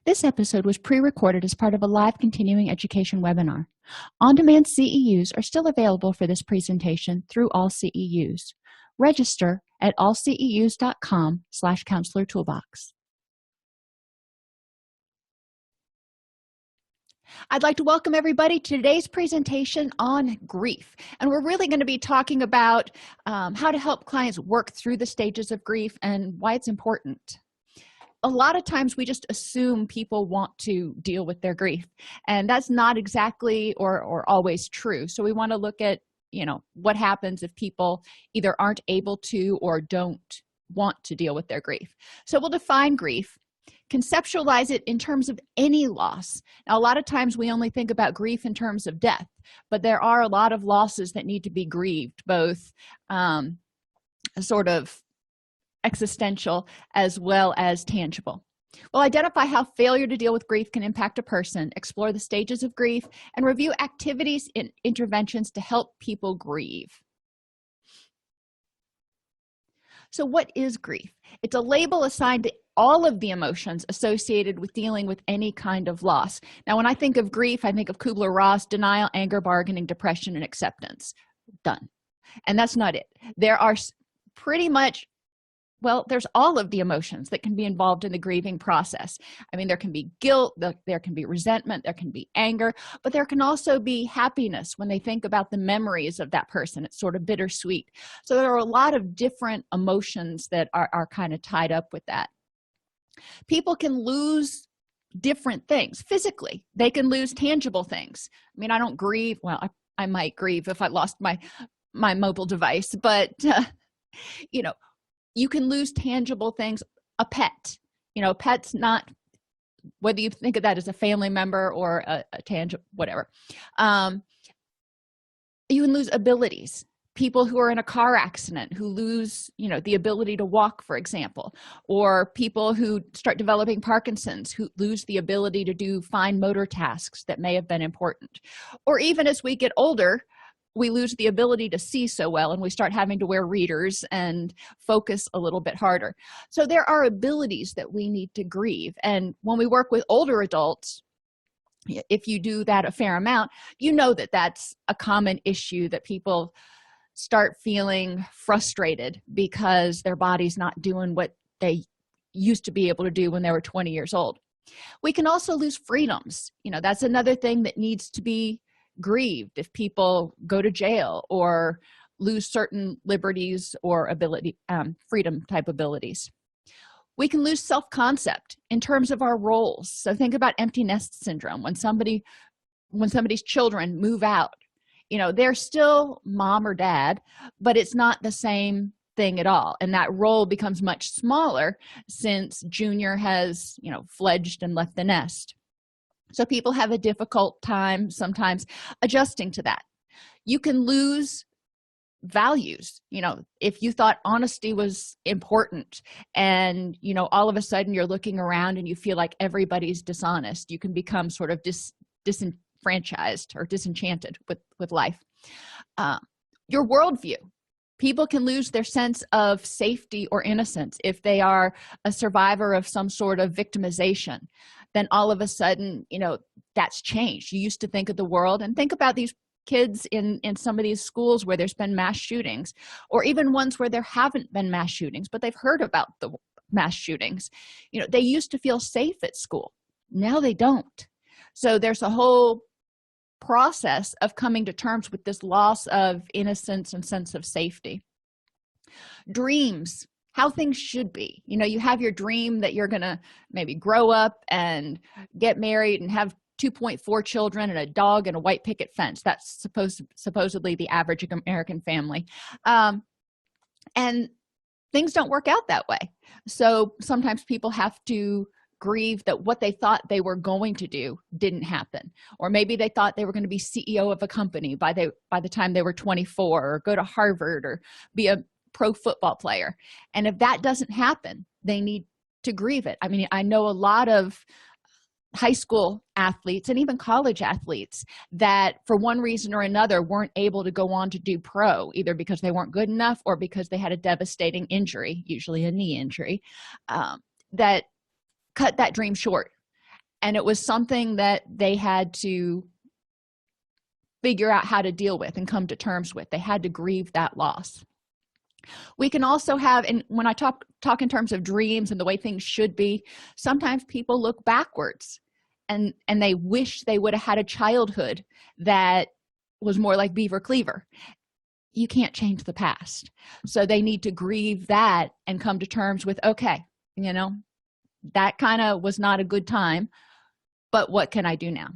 This episode was pre-recorded as part of a live continuing education webinar. On-demand CEUs are still available for this presentation through AllCEUs. Register at allceus.com/counselor toolbox. I'd like to welcome everybody to today's presentation on grief. And we're really going to be talking about how to help clients work through the stages of grief and why it's important. A lot of times we just assume people want to deal with their grief, and that's not exactly or always true. So we want to look at, what happens if people either aren't able to or don't want to deal with their grief. So we'll define grief, conceptualize it in terms of any loss. Now, a lot of times we only think about grief in terms of death, but there are a lot of losses that need to be grieved, both sort of existential as well as tangible. We'll identify how failure to deal with grief can impact a person, explore the stages of grief, and review activities and interventions to help people grieve. So what is grief? It's a label assigned to all of the emotions associated with dealing with any kind of loss. Now, when I think of grief, I think of Kubler-Ross: denial, anger, bargaining, depression, and acceptance. Done. And that's not it. There are pretty much there's all of the emotions that can be involved in the grieving process. I mean, there can be guilt, there can be resentment, there can be anger, but there can also be happiness when they think about the memories of that person. It's sort of bittersweet. So there are a lot of different emotions that are kind of tied up with that. People can lose different things physically. They can lose tangible things. I mean, I don't grieve. Well, I might grieve if I lost my mobile device, but you can lose tangible things. A pet, pet's not, whether you think of that as a family member or a tangible, whatever. You can lose abilities. People who are in a car accident who lose, the ability to walk, for example, or people who start developing Parkinson's who lose the ability to do fine motor tasks that may have been important. Or even as we get older, we lose the ability to see so well and we start having to wear readers and focus a little bit harder. So there are abilities that we need to grieve. And when we work with older adults, if you do that a fair amount, that that's a common issue, that people start feeling frustrated because their body's not doing what they used to be able to do when they were 20 years old. We can also lose freedoms. That's another thing that needs to be grieved. If people go to jail or lose certain liberties or freedom type abilities. We can lose self-concept in terms of our roles. So think about empty nest syndrome. When somebody's children move out, they're still mom or dad, but it's not the same thing at all, and that role becomes much smaller since junior has fledged and left the nest. So people have a difficult time sometimes adjusting to that. You can lose values. If you thought honesty was important and, all of a sudden you're looking around and you feel like everybody's dishonest, you can become sort of disenfranchised or disenchanted with life. Your worldview. People can lose their sense of safety or innocence if they are a survivor of some sort of victimization. Then all of a sudden, that's changed. You used to think of the world, and think about these kids in some of these schools where there's been mass shootings, or even ones where there haven't been mass shootings, but they've heard about the mass shootings. They used to feel safe at school. Now they don't. So there's a whole process of coming to terms with this loss of innocence and sense of safety. Dreams. How things should be. You have your dream that you're going to maybe grow up and get married and have 2.4 children and a dog and a white picket fence. That's supposedly the average American family. And things don't work out that way. So sometimes people have to grieve that what they thought they were going to do didn't happen. Or maybe they thought they were going to be CEO of a company by the time they were 24, or go to Harvard, or be a pro football player. And if that doesn't happen, they need to grieve it. I mean, I know a lot of high school athletes and even college athletes that for one reason or another weren't able to go on to do pro, either because they weren't good enough or because they had a devastating injury, usually a knee injury, that cut that dream short. and it was something that they had to figure out how to deal with and come to terms with. They had to grieve that loss. We can also have, and when I talk in terms of dreams and the way things should be, sometimes people look backwards and they wish they would have had a childhood that was more like Beaver Cleaver. You can't change the past, so they need to grieve that and come to terms with, okay, that kind of was not a good time, but what can I do now?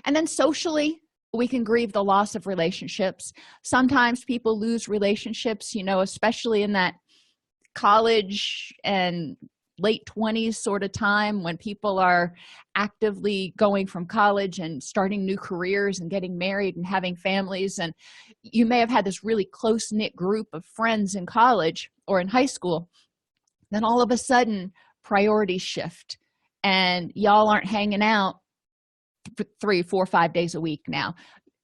And then socially, we can grieve the loss of relationships. Sometimes people lose relationships, especially in that college and late 20s sort of time, when people are actively going from college and starting new careers and getting married and having families. And you may have had this really close-knit group of friends in college or in high school. Then all of a sudden, priorities shift and y'all aren't hanging out for 3, 4, 5 days a week now.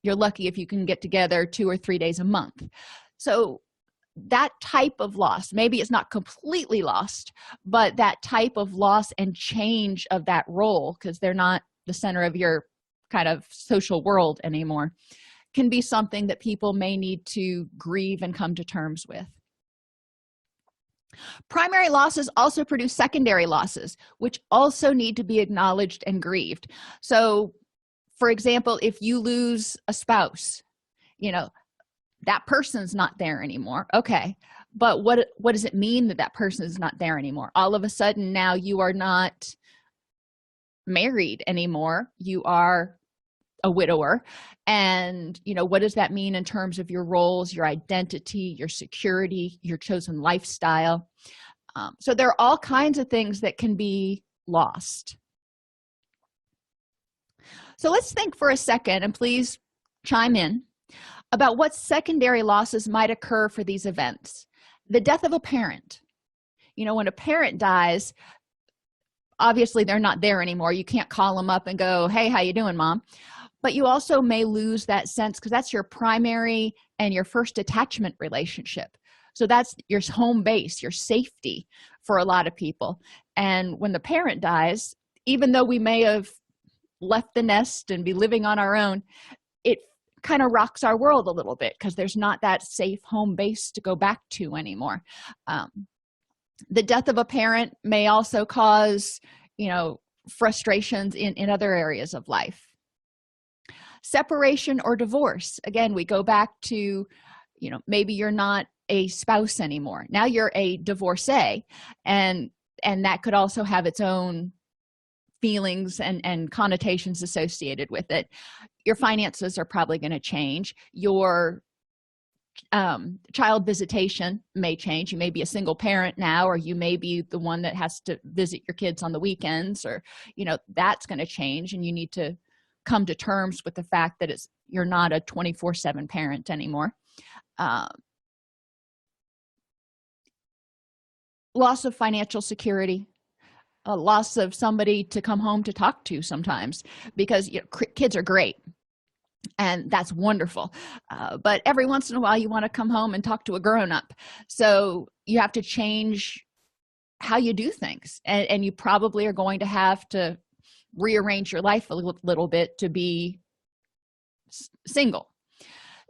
You're lucky if you can get together 2 or 3 days a month. So that type of loss, maybe it's not completely lost, but that type of loss and change of that role, because they're not the center of your kind of social world anymore, can be something that people may need to grieve and come to terms with. Primary losses also produce secondary losses, which also need to be acknowledged and grieved. So, for example, if you lose a spouse, that person's not there anymore. Okay, but what does it mean that person is not there anymore? All of a sudden, now you are not married anymore. You are a widower. And, what does that mean in terms of your roles, your identity, your security, your chosen lifestyle? So there are all kinds of things that can be lost. So let's think for a second, and please chime in, about what secondary losses might occur for these events. The death of a parent. When a parent dies, obviously they're not there anymore. You can't call them up and go, hey, how you doing, Mom? But you also may lose that sense, because that's your primary and your first attachment relationship. So that's your home base, your safety for a lot of people. And when the parent dies, even though we may have left the nest and be living on our own, it kind of rocks our world a little bit, because there's not that safe home base to go back to anymore. The death of a parent may also cause, frustrations in other areas of life. Separation or divorce. Again, we go back to, maybe you're not a spouse anymore. Now you're a divorcee, and that could also have its own feelings and connotations associated with it. Your finances are probably going to change. Your child visitation may change. You may be a single parent now, or you may be the one that has to visit your kids on the weekends, or that's going to change, and you need to come to terms with the fact that you're not a 24/7 parent anymore. Loss of financial security, a loss of somebody to come home to talk to sometimes, because kids are great and that's wonderful, but every once in a while you want to come home and talk to a grown-up, so you have to change how you do things, and you probably are going to have to rearrange your life a little bit to be single.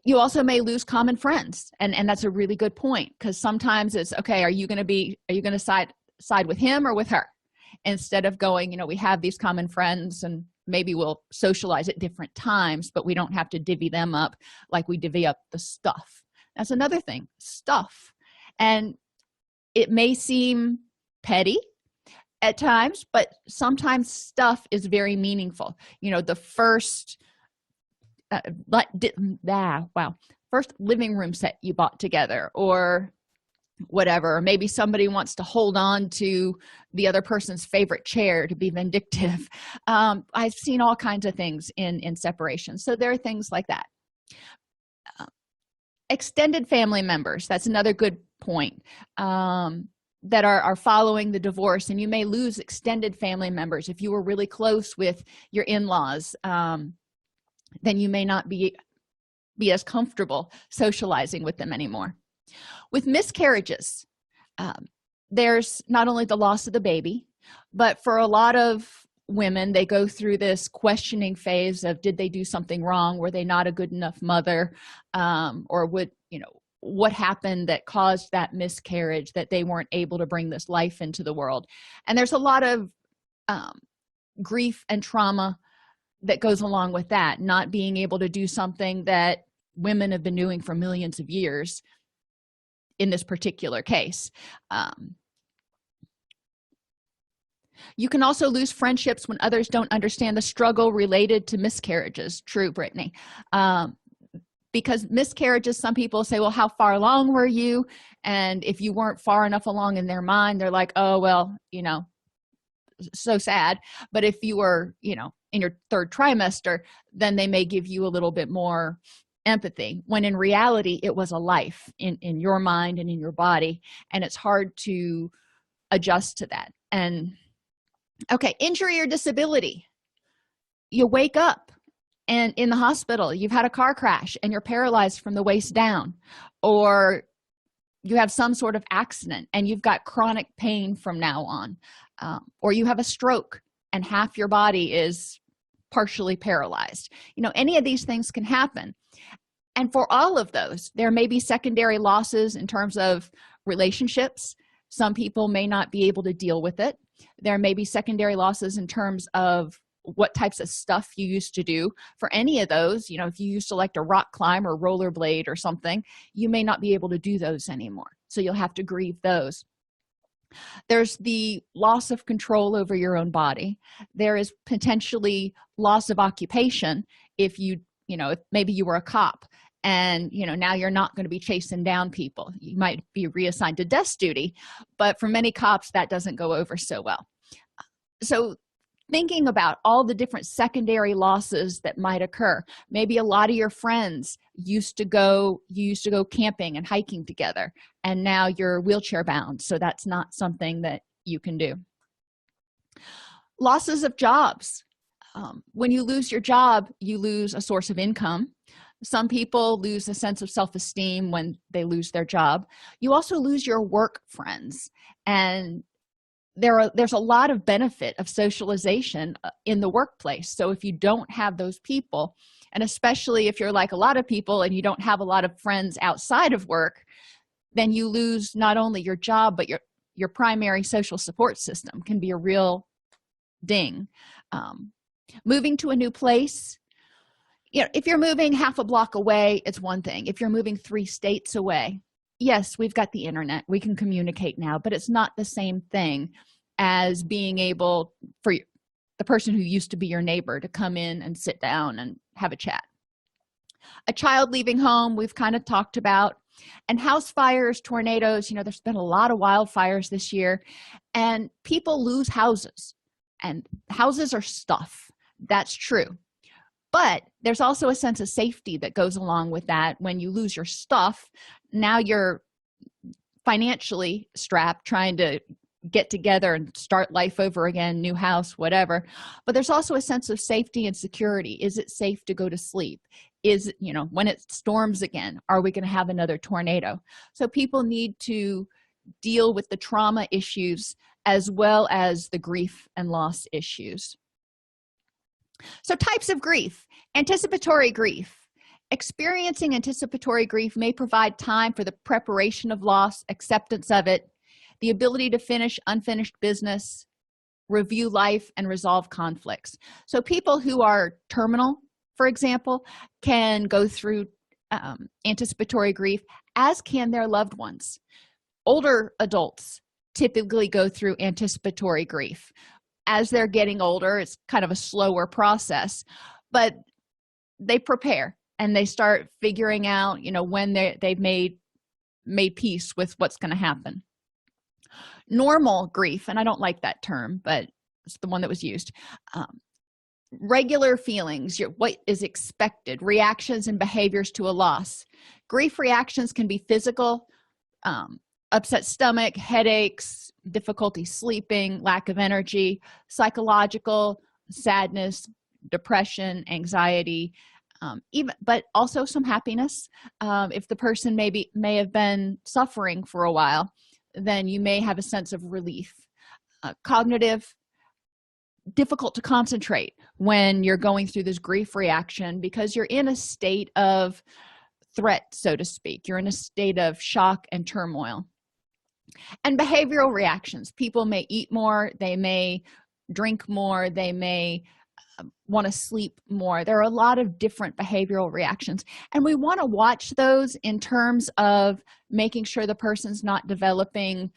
You also may lose common friends, and that's a really good point, because sometimes it's, okay, are you going to side with him or with her, instead of going, we have these common friends and maybe we'll socialize at different times, but we don't have to divvy them up like we divvy up the stuff. That's another thing, stuff. And it may seem petty at times, but sometimes stuff is very meaningful. The first first living room set you bought together, or whatever. Or maybe somebody wants to hold on to the other person's favorite chair to be vindictive. I've seen all kinds of things in separation. So there are things like that. Extended family members, that's another good point, that are following the divorce, and you may lose extended family members. If you were really close with your in-laws, then you may not be as comfortable socializing with them anymore. With miscarriages, there's not only the loss of the baby, but for a lot of women, they go through this questioning phase of, did they do something wrong? Were they not a good enough mother? Or would, what happened that caused that miscarriage, that they weren't able to bring this life into the world? And there's a lot of grief and trauma that goes along with that, not being able to do something that women have been doing for millions of years in this particular case. You can also lose friendships when others don't understand the struggle related to miscarriages. True, Brittany. Because miscarriages, some people say, well, how far along were you? And if you weren't far enough along in their mind, they're like, oh, well, so sad. But if you were, in your third trimester, then they may give you a little bit more empathy, when in reality, it was a life in your mind and in your body. And it's hard to adjust to that. And okay, injury or disability. You wake up and in the hospital, you've had a car crash and you're paralyzed from the waist down, or you have some sort of accident and you've got chronic pain from now on, or you have a stroke and half your body is partially paralyzed. Any of these things can happen. And for all of those, there may be secondary losses in terms of relationships. Some people may not be able to deal with it. There may be secondary losses in terms of what types of stuff you used to do. For any of those, if you used to like to rock climb or rollerblade or something, you may not be able to do those anymore. So you'll have to grieve those. There's the loss of control over your own body. There is potentially loss of occupation if if maybe you were a cop and now you're not going to be chasing down people. You might be reassigned to desk duty, but for many cops that doesn't go over so well. So thinking about all the different secondary losses that might occur. Maybe a lot of your friends used to go camping and hiking together, and now you're wheelchair bound, so that's not something that you can do. Losses of jobs. When you lose your job, you lose a source of income. Some people lose a sense of self-esteem when they lose their job. You also lose your work friends, and there's a lot of benefit of socialization in the workplace. So if you don't have those people, and especially if you're like a lot of people and you don't have a lot of friends outside of work, then you lose not only your job, but your primary social support system can be a real ding. Moving to a new place, if you're moving half a block away, it's one thing. If you're moving 3 states away, yes, we've got the internet, we can communicate now, but it's not the same thing as being able for the person who used to be your neighbor to come in and sit down and have a chat. A child leaving home, we've kind of talked about. And house fires, tornadoes, there's been a lot of wildfires this year, and people lose houses, and houses are stuff. That's true. But there's also a sense of safety that goes along with that. When you lose your stuff, now you're financially strapped, trying to get together and start life over again, new house, whatever. But there's also a sense of safety and security. Is it safe to go to sleep? Is, when it storms again, are we going to have another tornado? So people need to deal with the trauma issues as well as the grief and loss issues. So types of grief. Anticipatory grief. Experiencing anticipatory grief may provide time for the preparation of loss, acceptance of it, the ability to finish unfinished business, review life, and resolve conflicts. So people who are terminal, for example, can go through anticipatory grief, as can their loved ones. Older adults typically go through anticipatory grief. As they're getting older, it's kind of a slower process, but they prepare and they start figuring out, when they've made peace with what's going to happen. Normal grief, and I don't like that term, but it's the one that was used. Regular feelings, what is expected, reactions and behaviors to a loss. Grief reactions can be physical, upset stomach, headaches, difficulty sleeping, lack of energy, psychological, sadness, depression, anxiety, but also some happiness. If the person may have been suffering for a while, then you may have a sense of relief. Cognitive, difficult to concentrate when you're going through this grief reaction because you're in a state of threat, so to speak. You're in a state of shock and turmoil. And behavioral reactions, people may eat more, they may drink more, they may want to sleep more. There are a lot of different behavioral reactions, and we want to watch those in terms of making sure the person's not developing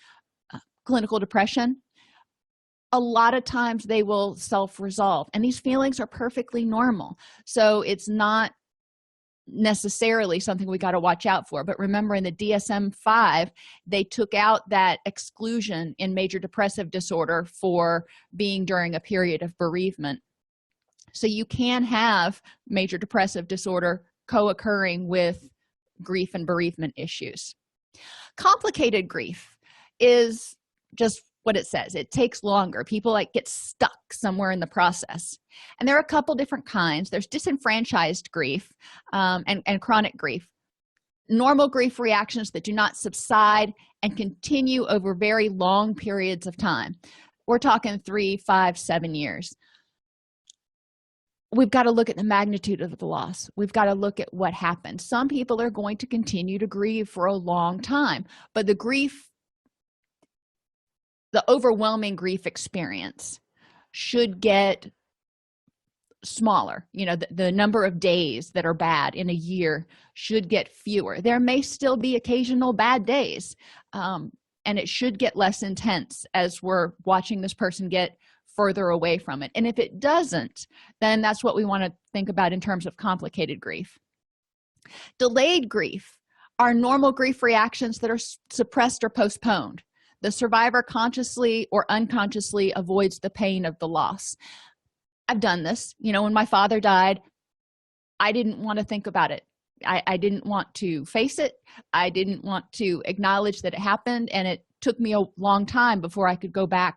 clinical depression. A lot of times they will self-resolve, and these feelings are perfectly normal, so it's not necessarily something we got to watch out for. But remember, in the DSM-5, they took out that exclusion in major depressive disorder for being during a period of bereavement. So you can have major depressive disorder co-occurring with grief and bereavement issues. Complicated grief is just what it says. It takes longer. People get stuck somewhere in the process. And there are a couple different kinds. There's disenfranchised grief and chronic grief. Normal grief reactions that do not subside and continue over very long periods of time. We're talking 3, 5, 7 years. We've got to look at the magnitude of the loss. We've got to look at what happened. Some people are going to continue to grieve for a long time, but the overwhelming grief experience should get smaller. The number of days that are bad in a year should get fewer. There may still be occasional bad days, and it should get less intense as we're watching this person get further away from it. And if it doesn't, then that's what we want to think about in terms of complicated grief. Delayed grief are normal grief reactions that are suppressed or postponed. The survivor consciously or unconsciously avoids the pain of the loss. I've done this. When my father died, I didn't want to think about it. I didn't want to face it. I didn't want to acknowledge that it happened, and it took me a long time before I could go back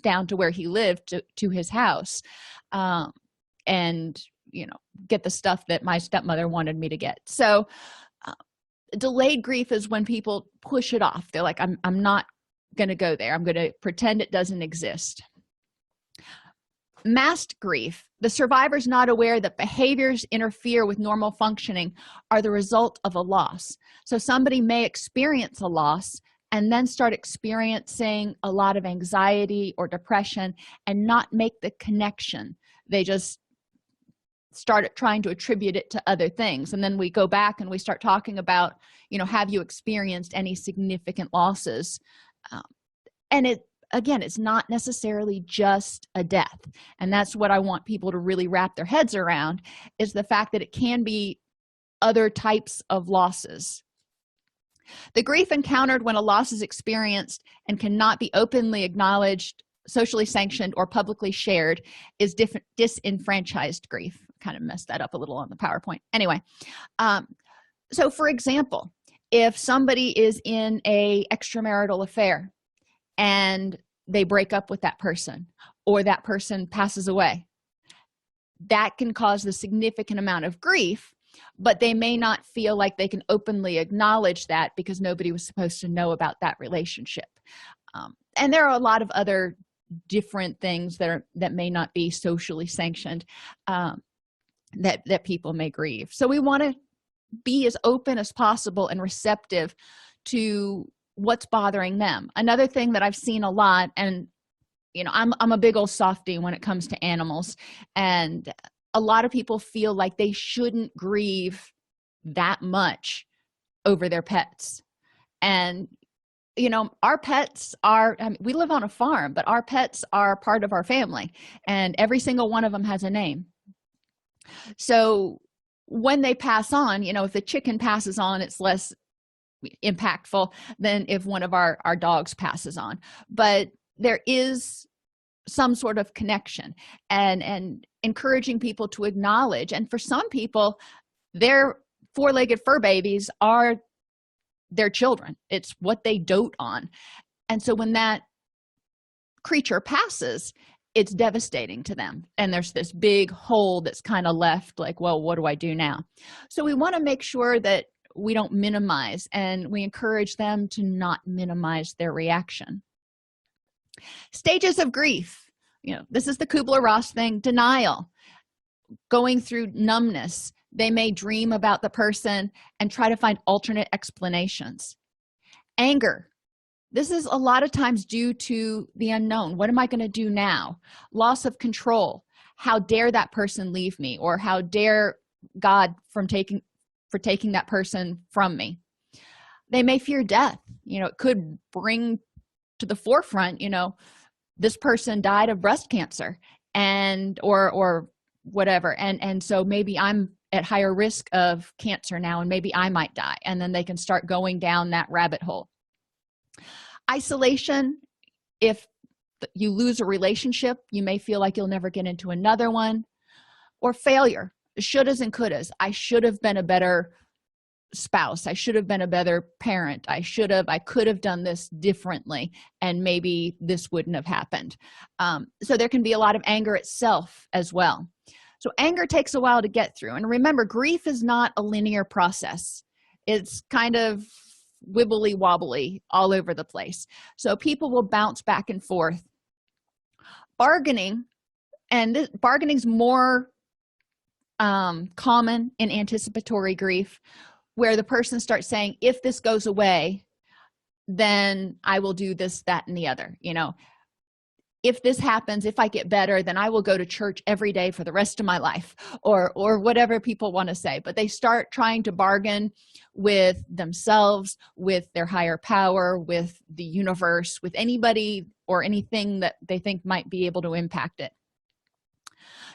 down to where he lived to his house and get the stuff that my stepmother wanted me to get. So delayed grief is when people push it off. They're like, I'm not going to go there. I'm going to pretend it doesn't exist. Masked grief, the survivor's not aware that behaviors interfere with normal functioning are the result of a loss. So somebody may experience a loss and then start experiencing a lot of anxiety or depression and not make the connection. They just start trying to attribute it to other things. And then we go back and we start talking about, have you experienced any significant losses? And it's not necessarily just a death. And that's what I want people to really wrap their heads around, is the fact that it can be other types of losses. The grief encountered when a loss is experienced and cannot be openly acknowledged, socially sanctioned, or publicly shared is disenfranchised grief. Kind of messed that up a little on the PowerPoint. Anyway, so for example, if somebody is in a extramarital affair and they break up with that person, or that person passes away, that can cause a significant amount of grief, but they may not feel like they can openly acknowledge that because nobody was supposed to know about that relationship. And there are a lot of other different things that may not be socially sanctioned that people may grieve. So we want to be as open as possible and receptive to what's bothering them. Another thing that I've seen a lot, and I'm a big old softie when it comes to animals, and a lot of people feel like they shouldn't grieve that much over their pets. And our pets are, we live on a farm, but our pets are part of our family, and every single one of them has a name. So when they pass on, if the chicken passes on, it's less impactful than if one of our dogs passes on. But there is some sort of connection, and encouraging people to acknowledge. And for some people, their four-legged fur babies are their children. It's what they dote on. And so when that creature passes, it's devastating to them, and there's this big hole that's kind of left, like, well, what do I do now? So we want to make sure that we don't minimize, and we encourage them to not minimize their reaction. Stages of grief. this is the Kubler-Ross thing. Denial, going through numbness. They may dream about the person and try to find alternate explanations. Anger, this is a lot of times due to the unknown. What am I going to do now? Loss of control. How dare that person leave me, or how dare God for taking that person from me? They may fear death. It could bring to the forefront, this person died of breast cancer and or whatever, and so maybe I'm at higher risk of cancer now, and maybe I might die, and then they can start going down that rabbit hole. Isolation, if you lose a relationship, you may feel like you'll never get into another one. Or failure, shouldas and couldas. I should have been a better spouse. I should have been a better parent. I could have done this differently, and maybe this wouldn't have happened. So there can be a lot of anger itself as well. So anger takes a while to get through. And remember, grief is not a linear process. It's kind of wibbly wobbly all over the place. So people will bounce back and forth. Bargaining, and bargaining's more common in anticipatory grief, where the person starts saying, if this goes away, then I will do this, that, and the other. If this happens, if I get better, then I will go to church every day for the rest of my life, or whatever people want to say. But they start trying to bargain with themselves, with their higher power, with the universe, with anybody or anything that they think might be able to impact it.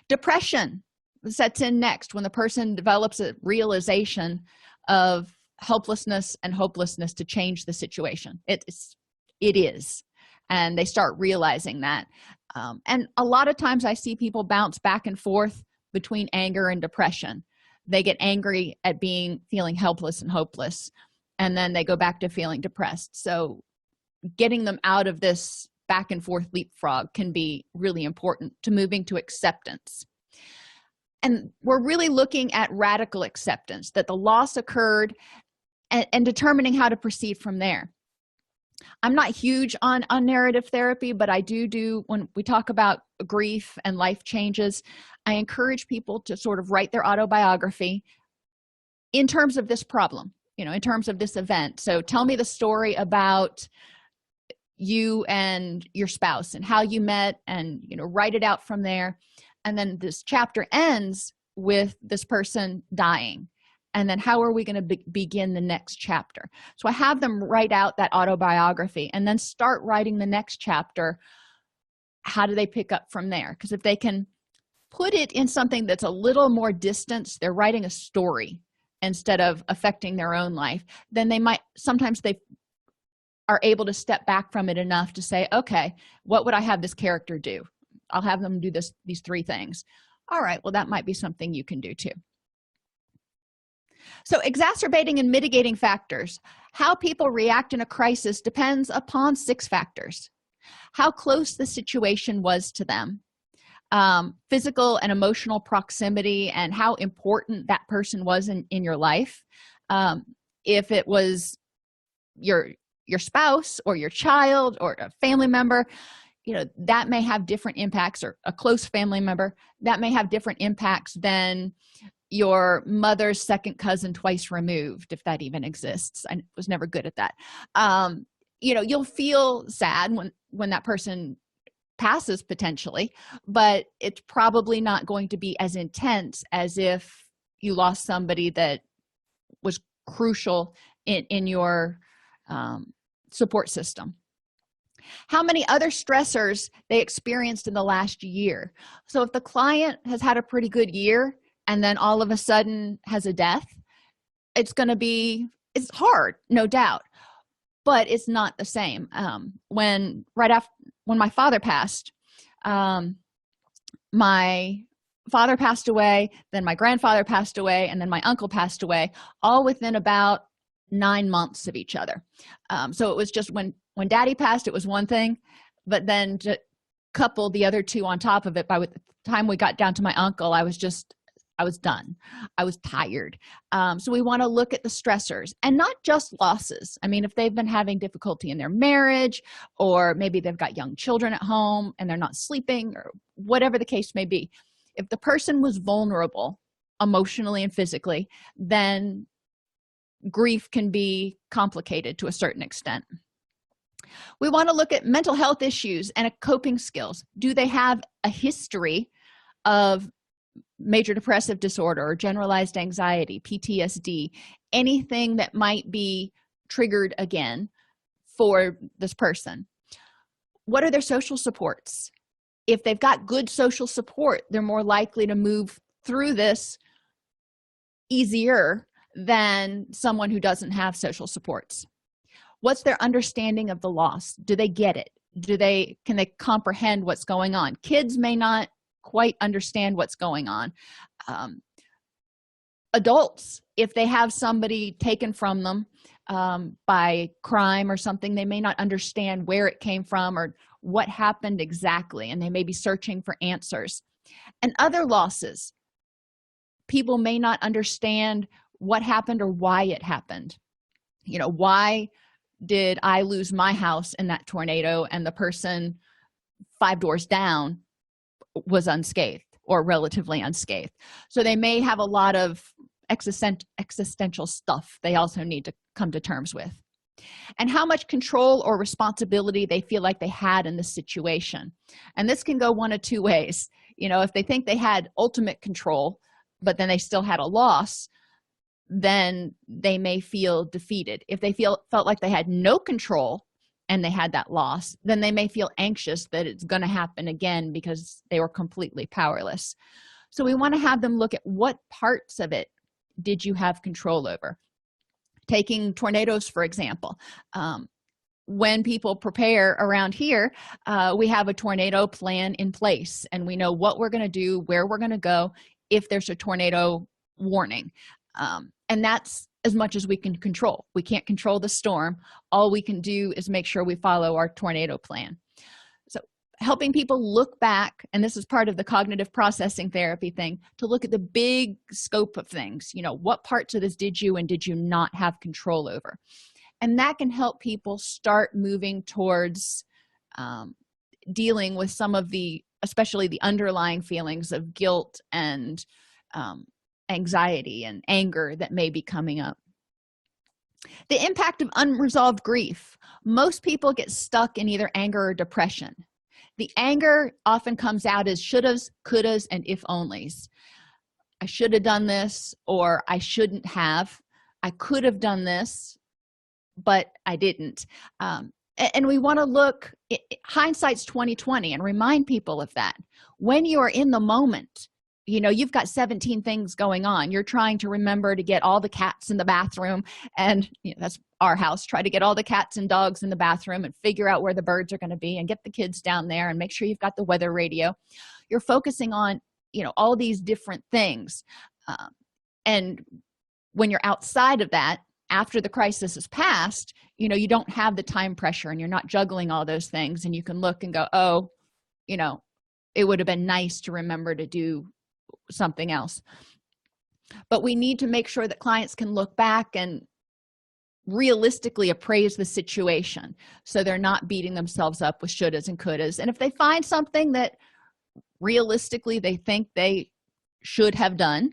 Depression sets in next when the person develops a realization of helplessness and hopelessness to change the situation. It is. And they start realizing that. And a lot of times I see people bounce back and forth between anger and depression. They get angry at feeling helpless and hopeless, and then they go back to feeling depressed. So getting them out of this back and forth leapfrog can be really important to moving to acceptance. And we're really looking at radical acceptance, that the loss occurred, and determining how to proceed from there. I'm not huge on narrative therapy, but I do when we talk about grief and life changes, I encourage people to sort of write their autobiography in terms of this problem, in terms of this event. So tell me the story about you and your spouse and how you met, and write it out from there. And then this chapter ends with this person dying. And then how are we going to begin the next chapter? So I have them write out that autobiography and then start writing the next chapter. How do they pick up from there? Because if they can put it in something that's a little more distance, they're writing a story instead of affecting their own life, then sometimes they are able to step back from it enough to say, okay, what would I have this character do? I'll have them do these 3 things. All right, well, that might be something you can do too. So exacerbating and mitigating factors. How people react in a crisis depends upon 6 factors. How close the situation was to them, physical and emotional proximity, and how important that person was in your life. If it was your spouse or your child or a family member, that may have different impacts, or a close family member, that may have different impacts than your mother's second cousin twice removed, if that even exists. I was never good at that. You'll feel sad when that person passes potentially, but it's probably not going to be as intense as if you lost somebody that was crucial in your support system. How many other stressors they experienced in the last year. So if the client has had a pretty good year and then all of a sudden has a death, it's hard, no doubt, but it's not the same. When my father passed, my father passed away, then my grandfather passed away, and then my uncle passed away, all within about 9 months of each other. So it was just when daddy passed, it was one thing, but then to couple the other 2 on top of it, by the time we got down to my uncle, I was just I was done, I was tired. So we want to look at the stressors and not just losses. I mean, if they've been having difficulty in their marriage, or maybe they've got young children at home and they're not sleeping, or whatever the case may be, if the person was vulnerable emotionally and physically, then grief can be complicated to a certain extent. We want to look at mental health issues and coping skills. Do they have a history of major depressive disorder or generalized anxiety, PTSD, anything that might be triggered again for this person? What are their social supports? If they've got good social support, they're more likely to move through this easier than someone who doesn't have social supports. What's their understanding of the loss? Do they get it? Can they comprehend what's going on? Kids may not quite understand what's going on. Adults, if they have somebody taken from them by crime or something, they may not understand where it came from or what happened exactly, and they may be searching for answers. And other losses, people may not understand what happened or why it happened. Why did I lose my house in that tornado and the person 5 doors down was unscathed or relatively unscathed? So they may have a lot of existential stuff they also need to come to terms with. And how much control or responsibility they feel like they had in the situation. And this can go one of two ways. If they think they had ultimate control, but then they still had a loss, then they may feel defeated. If they felt like they had no control and they had that loss, then they may feel anxious that it's going to happen again because they were completely powerless. So we want to have them look at what parts of it did you have control over. Taking tornadoes, for example, when people prepare around here, we have a tornado plan in place, and we know what we're going to do, where we're going to go if there's a tornado warning. And that's as much as we can control. We can't control the storm. All we can do is make sure we follow our tornado plan. So helping people look back, and this is part of the cognitive processing therapy thing, to look at the big scope of things. What parts of this did you and did you not have control over? And that can help people start moving towards dealing with some of especially the underlying feelings of guilt and anxiety and anger that may be coming up. The impact of unresolved grief. Most people get stuck in either anger or depression. The anger often comes out as shouldas, couldas, and if onlys. I should have done this, or I shouldn't have. I could have done this, but I didn't. And we want to look, hindsight's 20/20, and remind people of that. When you are in the moment, you've got 17 things going on. You're trying to remember to get all the cats in the bathroom, and that's our house. Try to get all the cats and dogs in the bathroom and figure out where the birds are going to be and get the kids down there and make sure you've got the weather radio. You're focusing on, all these different things. And when you're outside of that, after the crisis is passed, you don't have the time pressure and you're not juggling all those things, and you can look and go, oh, it would have been nice to remember to do something else. But we need to make sure that clients can look back and realistically appraise the situation, so they're not beating themselves up with shouldas and couldas. And if they find something that realistically they think they should have done,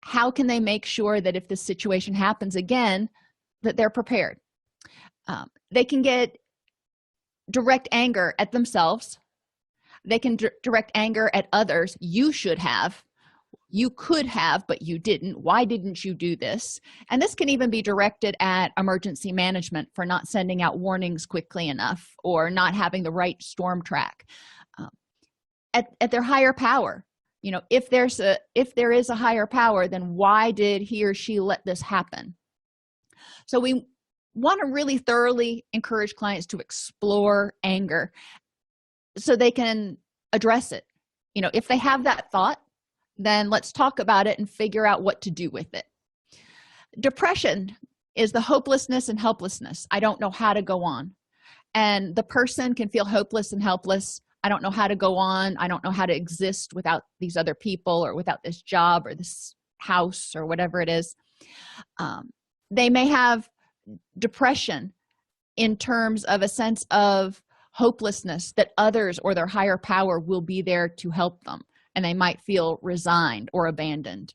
how can they make sure that if this situation happens again, that they're prepared? They can get direct anger at themselves. They can direct anger at others. You should have. You could have, but you didn't. Why didn't you do this? And this can even be directed at emergency management for not sending out warnings quickly enough, or not having the right storm track. At their higher power, if there is a higher power, then why did he or she let this happen? So we want to really thoroughly encourage clients to explore anger so they can address it. If they have that thought, then let's talk about it and figure out what to do with it. Depression is the hopelessness and helplessness. I don't know how to go on. And the person can feel hopeless and helpless I don't know how to go on. I don't know how to exist without these other people or without this job or this house or whatever it is. They may have depression in terms of a sense of hopelessness that others or their higher power will be there to help them, and they might feel resigned or abandoned.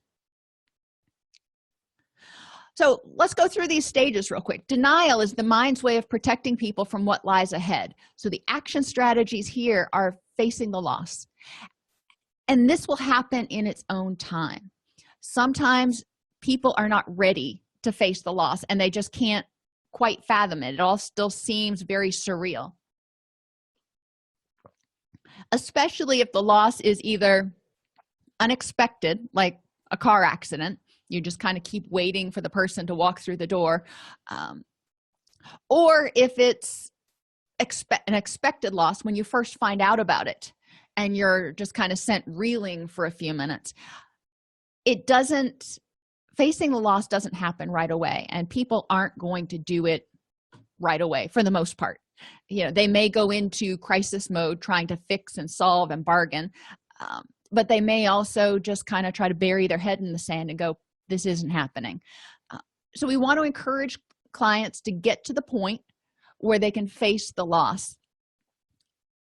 So let's go through these stages real quick. Denial is the mind's way of protecting people from what lies ahead. So the action strategies here are facing the loss, and this will happen in its own time. Sometimes people are not ready to face the loss, and they just can't quite fathom it. It all still seems very surreal, especially if the loss is either unexpected, like a car accident. You just kind of keep waiting for the person to walk through the door, or if it's an expected loss when you first find out about it and you're just kind of sent reeling for a few minutes. Facing the loss doesn't happen right away, and people aren't going to do it right away for the most part. They may go into crisis mode trying to fix and solve and bargain, but they may also just kind of try to bury their head in the sand and go, this isn't happening. So we want to encourage clients to get to the point where they can face the loss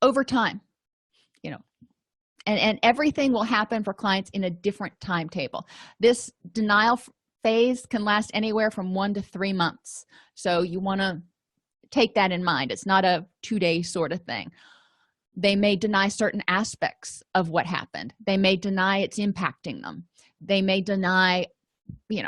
over time, and everything will happen for clients in a different timetable. This denial phase can last anywhere from 1 to 3 months, so you want to take that in mind. It's not a 2-day sort of thing. They may deny certain aspects of what happened. They may deny it's impacting them. They may deny, you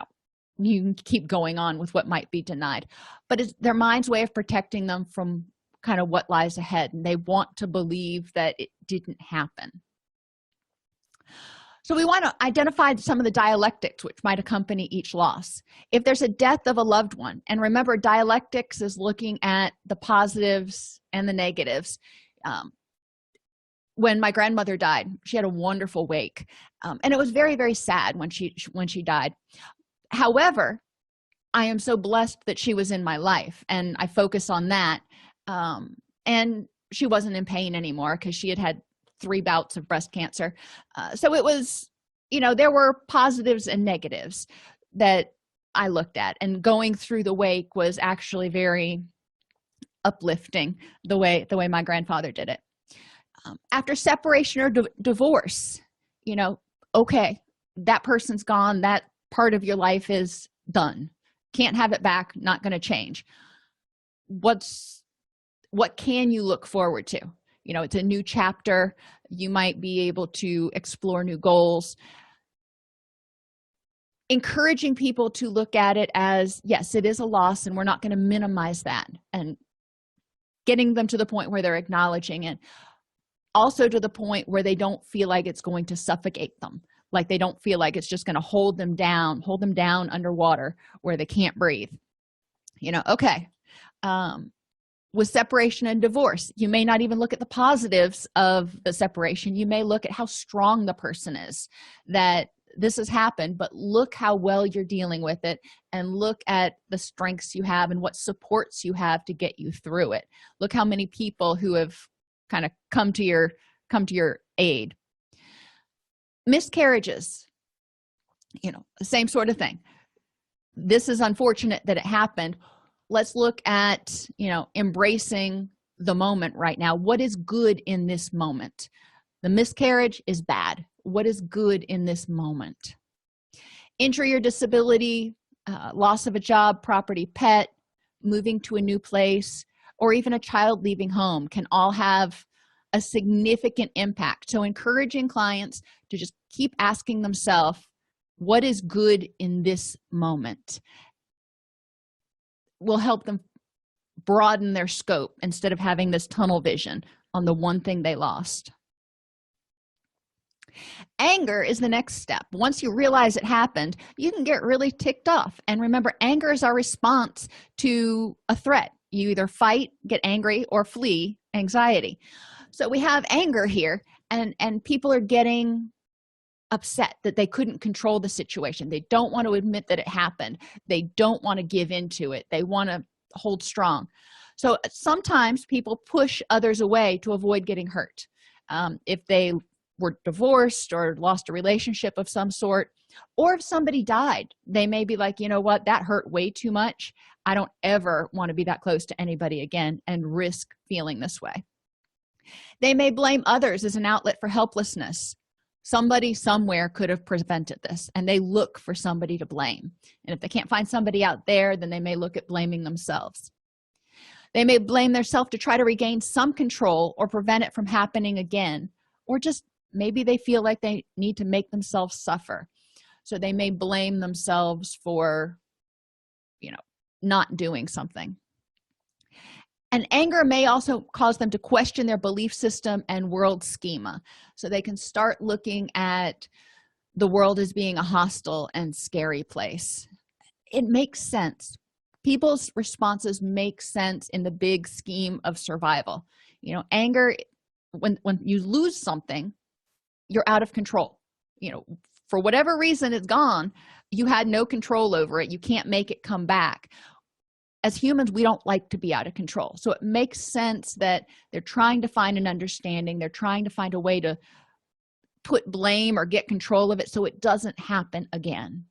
can keep going on with what might be denied, but it's their mind's way of protecting them from kind of what lies ahead, and they want to believe that it didn't happen. So we want to identify some of the dialectics which might accompany each loss. If there's a death of a loved one, and remember, dialectics is looking at the positives and the negatives. When my grandmother died, she had a wonderful wake, and it was very, very sad when she died. However, I am so blessed that she was in my life, and I focus on that. And she wasn't in pain anymore because she had 3 bouts of breast cancer. So it was, there were positives and negatives that I looked at, and going through the wake was actually very uplifting the way my grandfather did it. After separation or divorce, okay, that person's gone, that part of your life is done, can't have it back, not going to change. What can you look forward to? It's a new chapter. You might be able to explore new goals. Encouraging people to look at it as, yes, it is a loss, and we're not going to minimize that, and getting them to the point where they're acknowledging it, also to the point where they don't feel like it's going to suffocate them, like they don't feel like it's just going to hold them down underwater where they can't breathe. Okay. With separation and divorce, you may not even look at the positives of the separation. You may look at how strong the person is that this has happened, but look how well you're dealing with it, and look at the strengths you have and what supports you have to get you through it. Look how many people who have kind of come to your aid. Miscarriages, the same sort of thing. This is unfortunate that it happened. Let's look at, embracing the moment right now. What is good in this moment? The miscarriage is bad. What is good in this moment? Injury or disability, loss of a job, property, pet, moving to a new place, or even a child leaving home can all have a significant impact. So encouraging clients to just keep asking themselves, what is good in this moment, will help them broaden their scope instead of having this tunnel vision on the one thing they lost. Anger is the next step. Once you realize it happened, you can get really ticked off. And remember, anger is our response to a threat. You either fight, get angry, or flee anxiety. So we have anger here, and people are getting upset that they couldn't control the situation. They don't want to admit that it happened. They don't want to give into it. They want to hold strong. So sometimes people push others away to avoid getting hurt. if they were divorced or lost a relationship of some sort, or if somebody died, they may be like, you know what, that hurt way too much. I don't ever want to be that close to anybody again and risk feeling this way. They may blame others as an outlet for helplessness. Somebody somewhere could have prevented this, and they look for somebody to blame. And if they can't find somebody out there, then they may look at blaming themselves. They may blame themselves to try to regain some control or prevent it from happening again, or just maybe they feel like they need to make themselves suffer. So they may blame themselves for, not doing something. And anger may also cause them to question their belief system and world schema. So they can start looking at the world as being a hostile and scary place. It makes sense. People's responses make sense in the big scheme of survival. Anger, when you lose something, you're out of control. For whatever reason it's gone, you had no control over it. You can't make it come back. As humans, we don't like to be out of control. So it makes sense that they're trying to find an understanding. They're trying to find a way to put blame or get control of it so it doesn't happen again.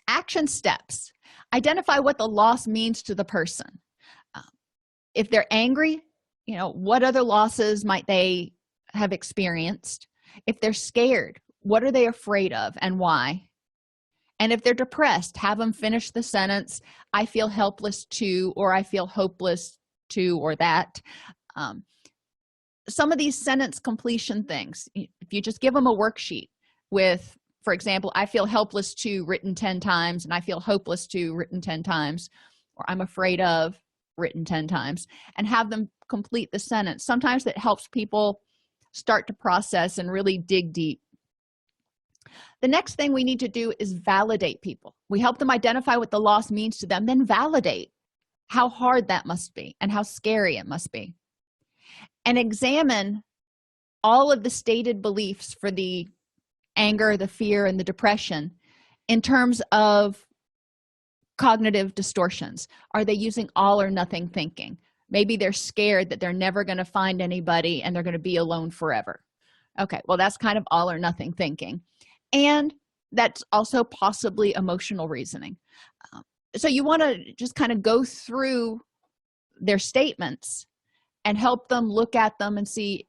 Action steps. Identify what the loss means to the person. If they're angry, what other losses might they have experienced? If they're scared, what are they afraid of and why? And if they're depressed, have them finish the sentence, I feel helpless to, or I feel hopeless to, or that. Some of these sentence completion things, if you just give them a worksheet with, for example, I feel helpless to written 10 times, and I feel hopeless to written 10 times, or I'm afraid of written 10 times, and have them complete the sentence. Sometimes that helps people start to process and really dig deep. The next thing we need to do is validate people. We help them identify what the loss means to them, then validate how hard that must be and how scary it must be. And examine all of the stated beliefs for the anger, the fear, and the depression in terms of cognitive distortions. Are they using all or nothing thinking? Maybe they're scared that they're never going to find anybody and they're going to be alone forever. Okay, well, that's kind of all or nothing thinking. And that's also possibly emotional reasoning. So you want to just kind of go through their statements and help them look at them and see,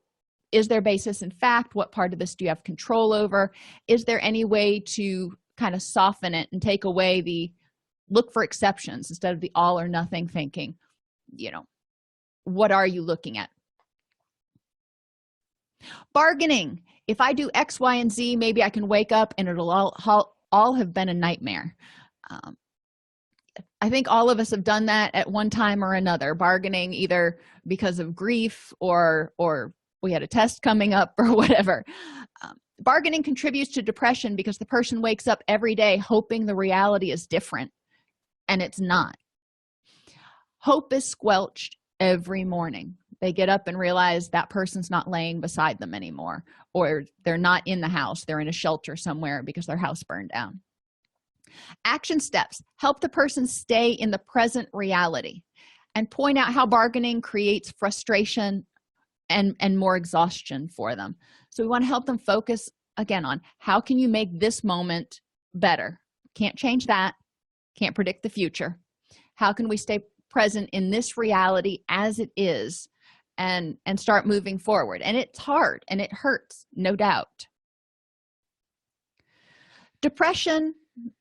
is there basis in fact? What part of this do you have control over? Is there any way to kind of soften it and take away the look for exceptions instead of the all or nothing thinking? What are you looking at? Bargaining. If I do X, Y, and Z, maybe I can wake up and it'll all have been a nightmare. I think all of us have done that at one time or another, bargaining either because of grief or we had a test coming up or whatever. Bargaining contributes to depression because the person wakes up every day hoping the reality is different, and it's not. Hope is squelched every morning. They get up and realize that person's not laying beside them anymore, or they're not in the house, they're in a shelter somewhere because their house burned down. Action steps. Help the person stay in the present reality and point out how bargaining creates frustration and more exhaustion for them. So we want to help them focus again on how can you make this moment better? Can't change that, can't predict the future. How can we stay present in this reality as it is and start moving forward? And it's hard and it hurts, no doubt. Depression,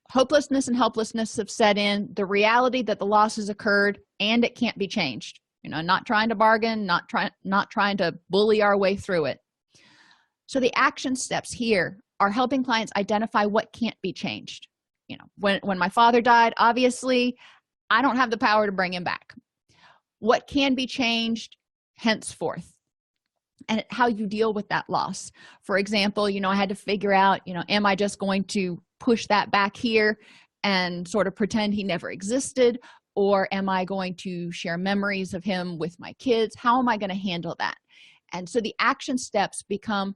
hopelessness, and helplessness have set in. The reality that the loss has occurred and it can't be changed. Not trying to bargain, not trying to bully our way through it. So the action steps here are helping clients identify what can't be changed. When my father died, obviously I don't have the power to bring him back. What can be changed henceforth, and how you deal with that loss. For example, I had to figure out, am I just going to push that back here and sort of pretend he never existed, or am I going to share memories of him with my kids? How am I going to handle that? And so the action steps become,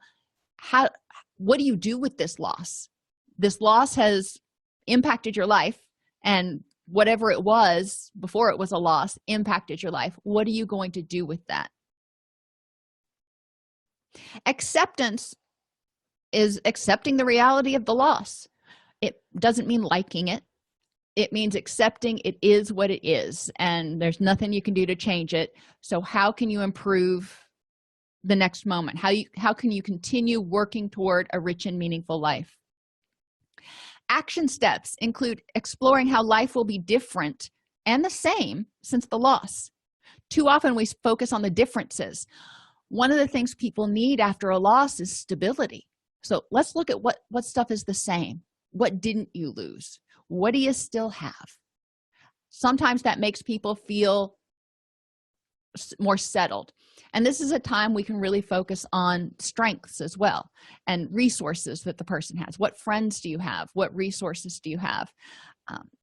what do you do with this loss? This loss has impacted your life, and whatever it was before it was a loss impacted your life. What are you going to do with that? Acceptance is accepting the reality of the loss. It doesn't mean liking it. It means accepting it is what it is, and there's nothing you can do to change it. So how can you improve the next moment? How can you continue working toward a rich and meaningful life? Action steps include exploring how life will be different and the same since the loss. Too often we focus on the differences. One of the things people need after a loss is stability. So let's look at what stuff is the same. What didn't you lose? What do you still have? Sometimes that makes people feel more settled. And this is a time we can really focus on strengths as well, and resources that the person has. What friends do you have? What resources do you have?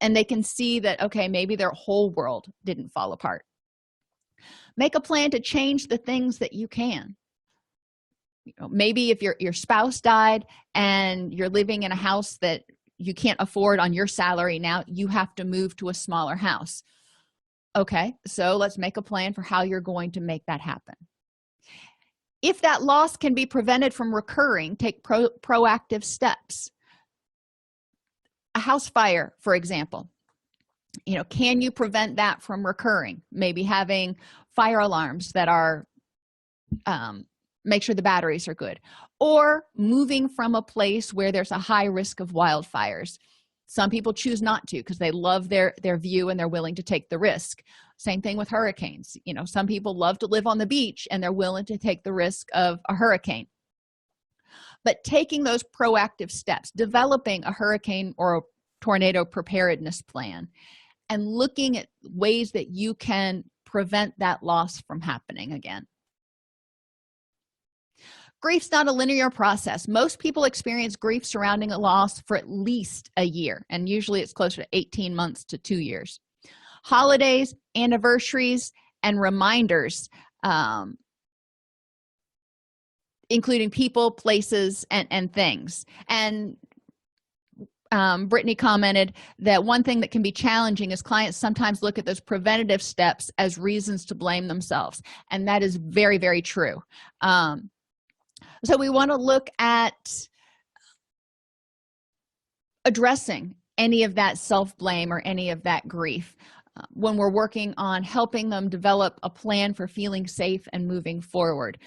And they can see that, okay, maybe their whole world didn't fall apart. Make a plan to change the things that you can. Maybe if your spouse died and you're living in a house that you can't afford on your salary, now you have to move to a smaller house. Okay, so let's make a plan for how you're going to make that happen. If that loss can be prevented from recurring, take proactive steps. A house fire, for example, can you prevent that from recurring? Maybe having fire alarms that are make sure the batteries are good, or moving from a place where there's a high risk of wildfires. Some people choose not to because they love their view and they're willing to take the risk. Same thing with hurricanes. Some people love to live on the beach and they're willing to take the risk of a hurricane. But taking those proactive steps, developing a hurricane or a tornado preparedness plan, and looking at ways that you can prevent that loss from happening again. Grief's not a linear process. Most people experience grief surrounding a loss for at least a year, and usually it's closer to 18 months to 2 years. Holidays, anniversaries, and reminders, including people, places, and things. And Brittany commented that one thing that can be challenging is clients sometimes look at those preventative steps as reasons to blame themselves, and that is very, very true. So we want to look at addressing any of that self-blame or any of that grief when we're working on helping them develop a plan for feeling safe and moving forward.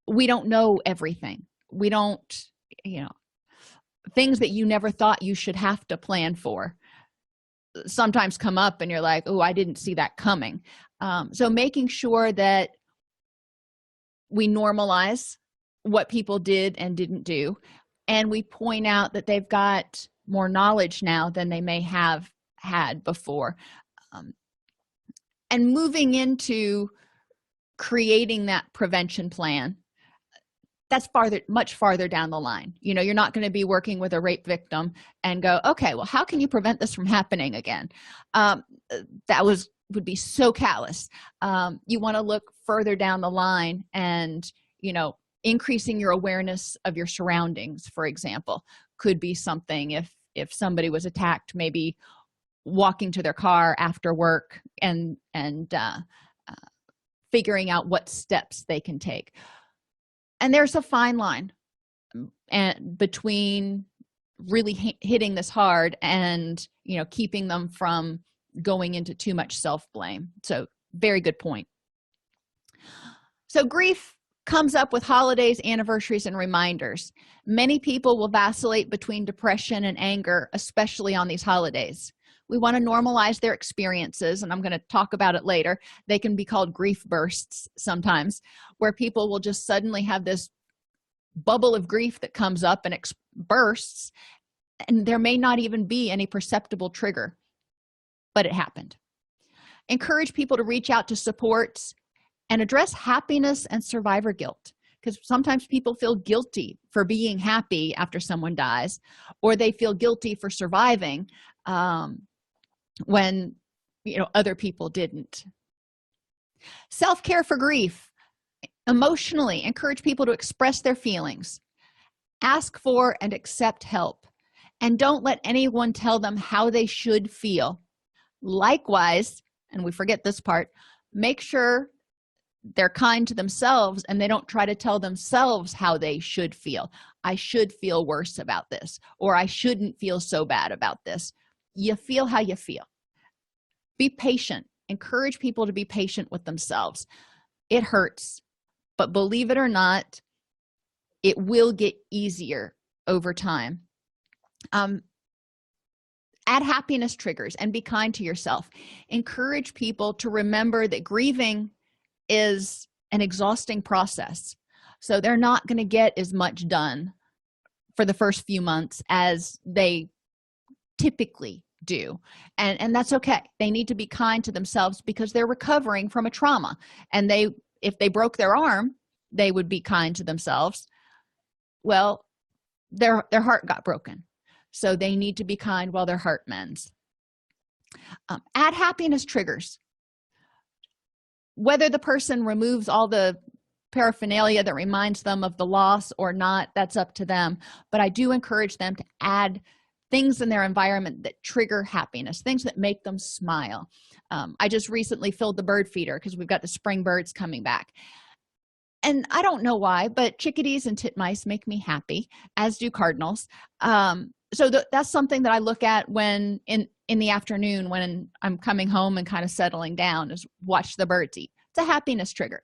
We don't know everything. We don't, things that you never thought you should have to plan for sometimes come up and you're like, oh, I didn't see that coming. So making sure that we normalize what people did and didn't do, and we point out that they've got more knowledge now than they may have had before, and moving into creating that prevention plan. That's much farther down the line. You're not going to be working with a rape victim and go, okay, well, how can you prevent this from happening again? That would be so callous. You want to look further down the line, and increasing your awareness of your surroundings, for example, could be something. If somebody was attacked, maybe walking to their car after work and figuring out what steps they can take. And there's a fine line between really hitting this hard and keeping them from going into too much self-blame. So very good point. So grief comes up with holidays, anniversaries, and reminders. Many people will vacillate between depression and anger, especially on these holidays. We want to normalize their experiences, and I'm going to talk about it later. They can be called grief bursts sometimes, where people will just suddenly have this bubble of grief that comes up and bursts, and there may not even be any perceptible trigger, but it happened. Encourage people to reach out to supports and address happiness and survivor guilt, because sometimes people feel guilty for being happy after someone dies, or they feel guilty for surviving when other people didn't. Self-care for grief. Emotionally, encourage people to express their feelings, ask for and accept help, and don't let anyone tell them how they should feel. Likewise, and we forget this part, make sure they're kind to themselves and they don't try to tell themselves how they should feel. I should feel worse about this, or I shouldn't feel so bad about this. You feel how you feel. Be patient. Encourage people to be patient with themselves. It hurts, but believe it or not, it will get easier over time. Add happiness triggers and be kind to yourself. Encourage people to remember that grieving is an exhausting process. So they're not going to get as much done for the first few months as they typically do. And that's okay. They need to be kind to themselves because they're recovering from a trauma. And if they broke their arm, they would be kind to themselves. Well, their heart got broken. So they need to be kind while their heart mends. Add happiness triggers. Whether the person removes all the paraphernalia that reminds them of the loss or not, that's up to them. But I do encourage them to add things in their environment that trigger happiness, things that make them smile. I just recently filled the bird feeder because we've got the spring birds coming back. And I don't know why, but chickadees and titmice make me happy, as do cardinals. So that's something that I look at when in the afternoon when I'm coming home and kind of settling down, is watch the birds eat. It's a happiness trigger.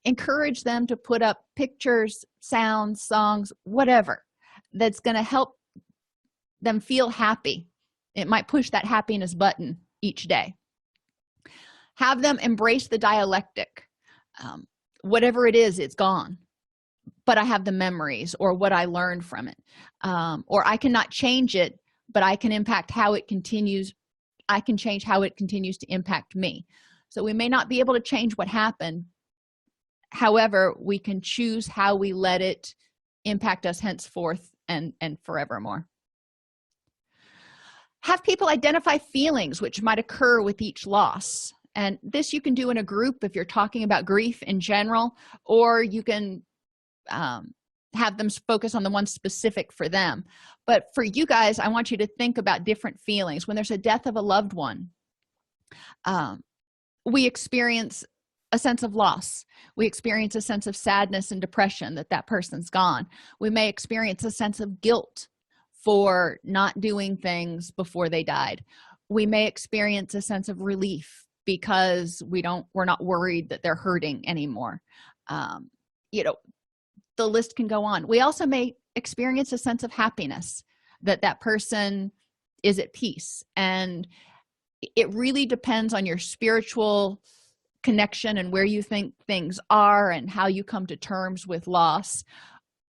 Encourage them to put up pictures, sounds, songs, whatever that's going to help them feel happy. It might push that happiness button each day. Have them embrace the dialectic. Whatever it is, it's gone, but I have the memories or what I learned from it. Or I cannot change it, but I can impact how it continues. I can change how it continues to impact me. So we may not be able to change what happened. However, we can choose how we let it impact us henceforth and forevermore. Have people identify feelings which might occur with each loss. And this you can do in a group if you're talking about grief in general, or you can have them focus on the one specific for them. But for you guys, I want you to think about different feelings. When there's a death of a loved one, we experience a sense of loss. We experience a sense of sadness and depression that person's gone. We may experience a sense of guilt for not doing things before they died. We may experience a sense of relief because we're not worried that they're hurting anymore. The list can go on. We also may experience a sense of happiness that person is at peace. And it really depends on your spiritual connection and where you think things are and how you come to terms with loss,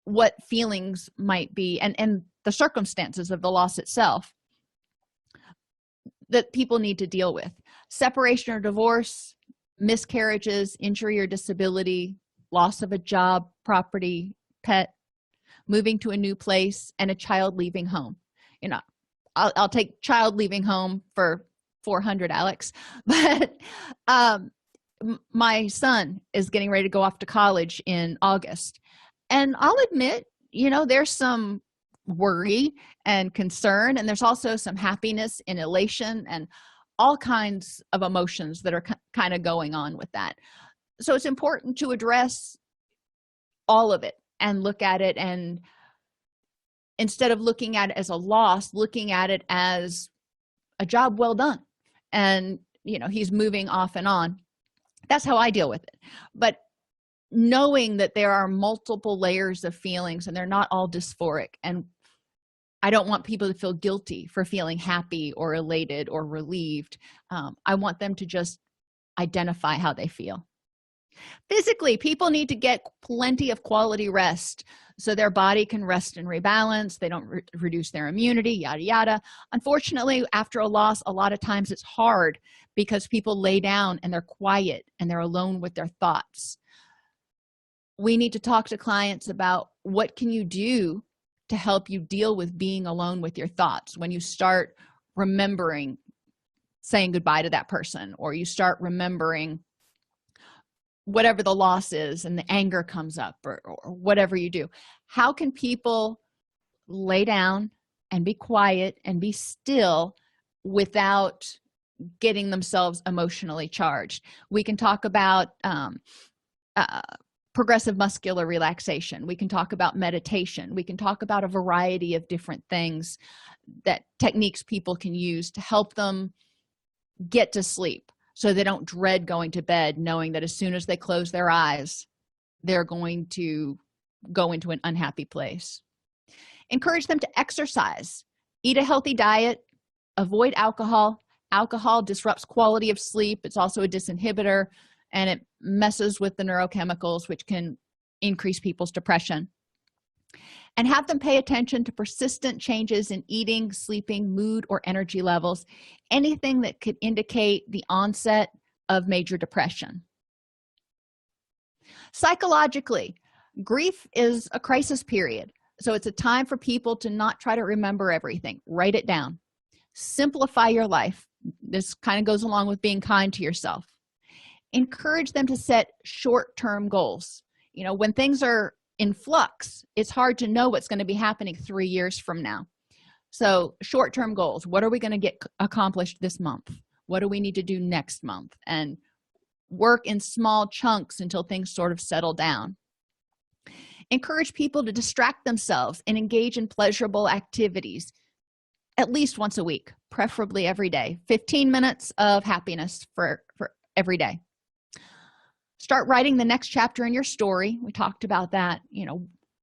what feelings might be, and the circumstances of the loss itself that people need to deal with. Separation or divorce, miscarriages, injury or disability, loss of a job, property, pet, moving to a new place, and a child leaving home. I'll take child leaving home for 400, Alex. But my son is getting ready to go off to college in August. And I'll admit, there's some worry and concern, and there's also some happiness and elation and all kinds of emotions that are kind of going on with that. So it's important to address all of it and look at it, and instead of looking at it as a loss, looking at it as a job well done. And he's moving off and on. That's how I deal with it. But knowing that there are multiple layers of feelings and they're not all dysphoric, and I don't want people to feel guilty for feeling happy or elated or relieved. I want them to just identify how they feel. Physically, people need to get plenty of quality rest so their body can rest and rebalance. They don't reduce their immunity, yada yada. Unfortunately, after a loss, a lot of times it's hard because people lay down and they're quiet and they're alone with their thoughts. We need to talk to clients about what can you do to help you deal with being alone with your thoughts when you start remembering saying goodbye to that person, or you start remembering whatever the loss is and the anger comes up, or whatever you do. How can people lay down and be quiet and be still without getting themselves emotionally charged. We can talk about progressive muscular relaxation. We can talk about meditation. We can talk about a variety of different things, that techniques people can use to help them get to sleep, so they don't dread going to bed knowing that as soon as they close their eyes, they're going to go into an unhappy place. Encourage them to exercise, eat a healthy diet, avoid alcohol. Alcohol disrupts quality of sleep. It's also a disinhibitor, and it messes with the neurochemicals, which can increase people's depression. And have them pay attention to persistent changes in eating, sleeping, mood, or energy levels, anything that could indicate the onset of major depression. Psychologically, grief is a crisis period, so it's a time for people to not try to remember everything. Write it down. Simplify your life. This kind of goes along with being kind to yourself. Encourage them to set short-term goals. When things are in flux, it's hard to know what's going to be happening 3 years from now. So short-term goals: what are we going to get accomplished this month? What do we need to do next month? And work in small chunks until things sort of settle down. Encourage people to distract themselves and engage in pleasurable activities at least once a week, preferably every day. 15 minutes of happiness for every day. Start writing the next chapter in your story. We talked about that.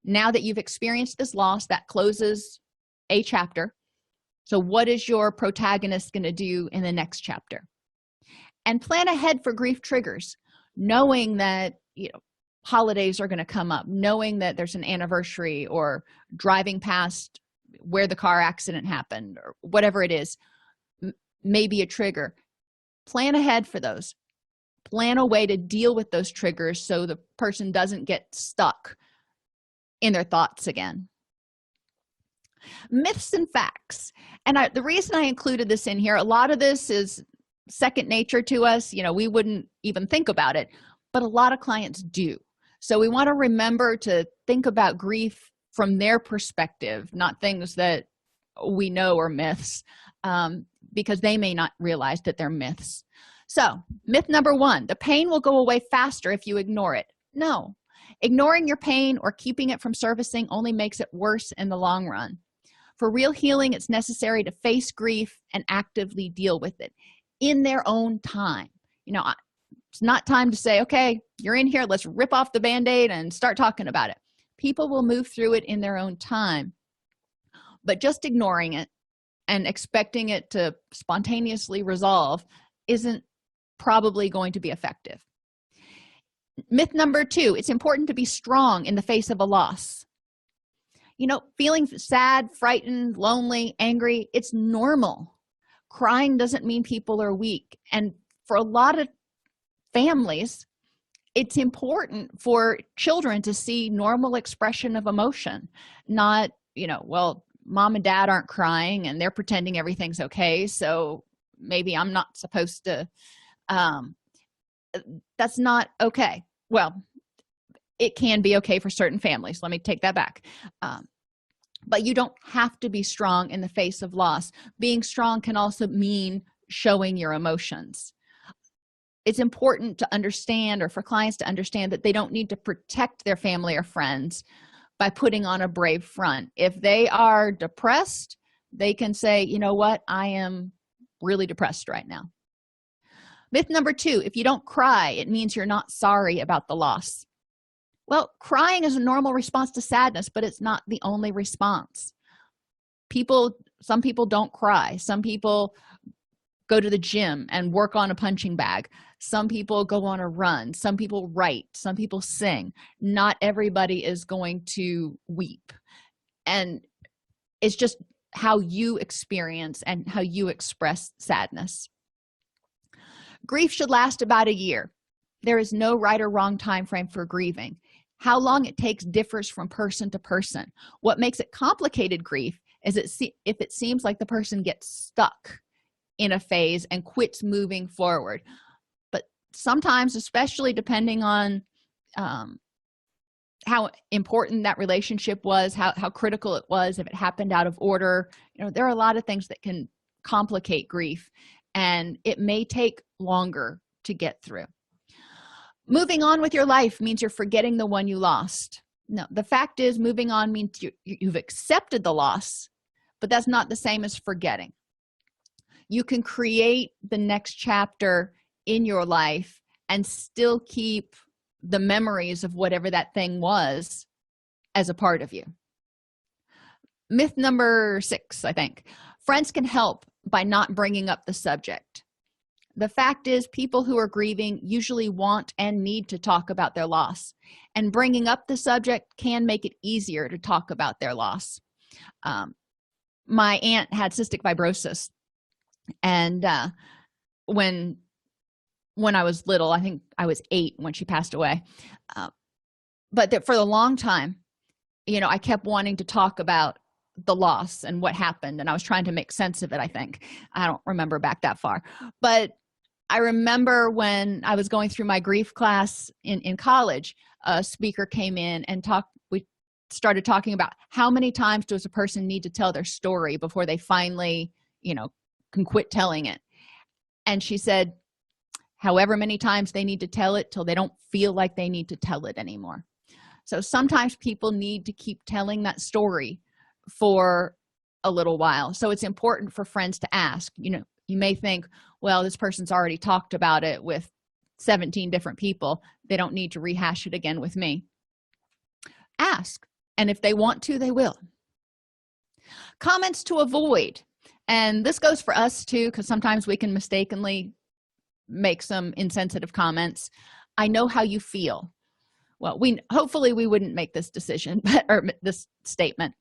Now that you've experienced this loss, that closes a chapter. So what is your protagonist going to do in the next chapter? And plan ahead for grief triggers, knowing that holidays are going to come up, knowing that there's an anniversary, or driving past where the car accident happened, or whatever it is, maybe a trigger. Plan ahead for those. Plan a way to deal with those triggers so the person doesn't get stuck in their thoughts again. Myths and facts. And the reason I included this in here, a lot of this is second nature to us. We wouldn't even think about it, but a lot of clients do. So we want to remember to think about grief from their perspective, not things that we know are myths, because they may not realize that they're myths. So myth number 1: the pain will go away faster if you ignore it. No, ignoring your pain or keeping it from surfacing only makes it worse in the long run. For real healing, it's necessary to face grief and actively deal with it in their own time. It's not time to say, okay, you're in here, let's rip off the Band-Aid and start talking about it. People will move through it in their own time, but just ignoring it and expecting it to spontaneously resolve isn't probably going to be effective. Myth number 2: it's important to be strong in the face of a loss. Feeling sad, frightened, lonely, angry, it's normal. Crying doesn't mean people are weak. And for a lot of families, it's important for children to see normal expression of emotion, not, well, mom and dad aren't crying and they're pretending everything's okay, so maybe I'm not supposed to. That's not okay. Well, it can be okay for certain families. Let me take that back. But you don't have to be strong in the face of loss. Being strong can also mean showing your emotions. It's important to understand, or for clients to understand, that they don't need to protect their family or friends by putting on a brave front. If they are depressed, they can say, you know what, I am really depressed right now. Myth number 2: if you don't cry, it means you're not sorry about the loss. Well, crying is a normal response to sadness, but it's not the only response. Some people don't cry. Some people go to the gym and work on a punching bag. Some people go on a run. Some people write. Some people sing. Not everybody is going to weep. And it's just how you experience and how you express sadness. Grief should last about a year. There is no right or wrong time frame for grieving. How long it takes differs from person to person. What makes it complicated grief is if it seems like the person gets stuck in a phase and quits moving forward. But sometimes, especially depending on how important that relationship was, how critical it was, if it happened out of order, there are a lot of things that can complicate grief. and it may take longer to get through. Moving on with your life means you're forgetting the one you lost. No, the fact is, moving on means you've accepted the loss, but that's not the same as forgetting. You can create the next chapter in your life and still keep the memories of whatever that thing was as a part of you. Myth number 6, I think. Friends can help by not bringing up the subject. The fact is, people who are grieving usually want and need to talk about their loss, and bringing up the subject can make it easier to talk about their loss. My aunt had cystic fibrosis, and when I was little, I think I was 8 when she passed away, but for a long time, I kept wanting to talk about the loss and what happened, and I was trying to make sense of it. I don't remember back that far, but I remember when I was going through my grief class in college, a speaker came in and we started talking about how many times does a person need to tell their story before they finally can quit telling it. And she said however many times they need to tell it till they don't feel like they need to tell it anymore. So sometimes people need to keep telling that story for a little while. So it's important for friends to ask. You may think, well, this person's already talked about it with 17 different people. They don't need to rehash it again with me. Ask, and if they want to, they will. Comments to avoid, and this goes for us too, because sometimes we can mistakenly make some insensitive comments. I know how you feel. Well, hopefully we wouldn't make this decision or this statement,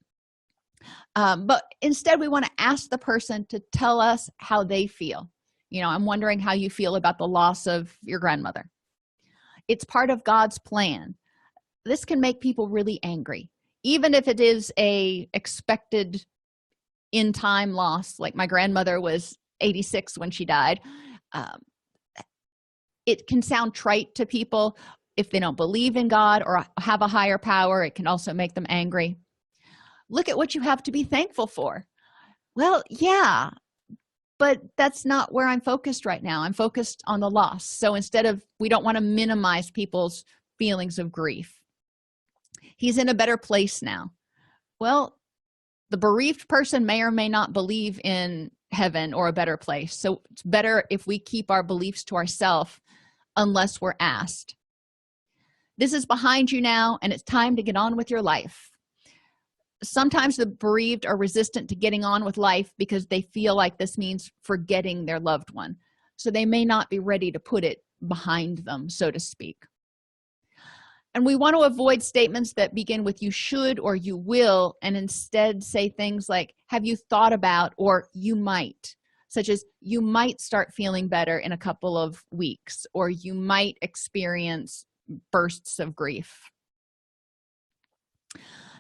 but instead we want to ask the person to tell us how they feel. I'm wondering how you feel about the loss of your grandmother. It's part of God's plan. This can make people really angry, even if it is a expected in time loss. Like my grandmother was 86 when she died. It can sound trite to people. If they don't believe in God or have a higher power, it can also make them angry. Look at what you have to be thankful for. Well, yeah, but that's not where I'm focused right now. I'm focused on the loss. So we don't want to minimize people's feelings of grief. He's in a better place now. Well, the bereaved person may or may not believe in heaven or a better place. So it's better if we keep our beliefs to ourselves unless we're asked. This is behind you now, and it's time to get on with your life. Sometimes the bereaved are resistant to getting on with life because they feel like this means forgetting their loved one. So they may not be ready to put it behind them, so to speak. And we want to avoid statements that begin with you should or you will, and instead say things like, have you thought about, or you might, such as you might start feeling better in a couple of weeks, or you might experience bursts of grief.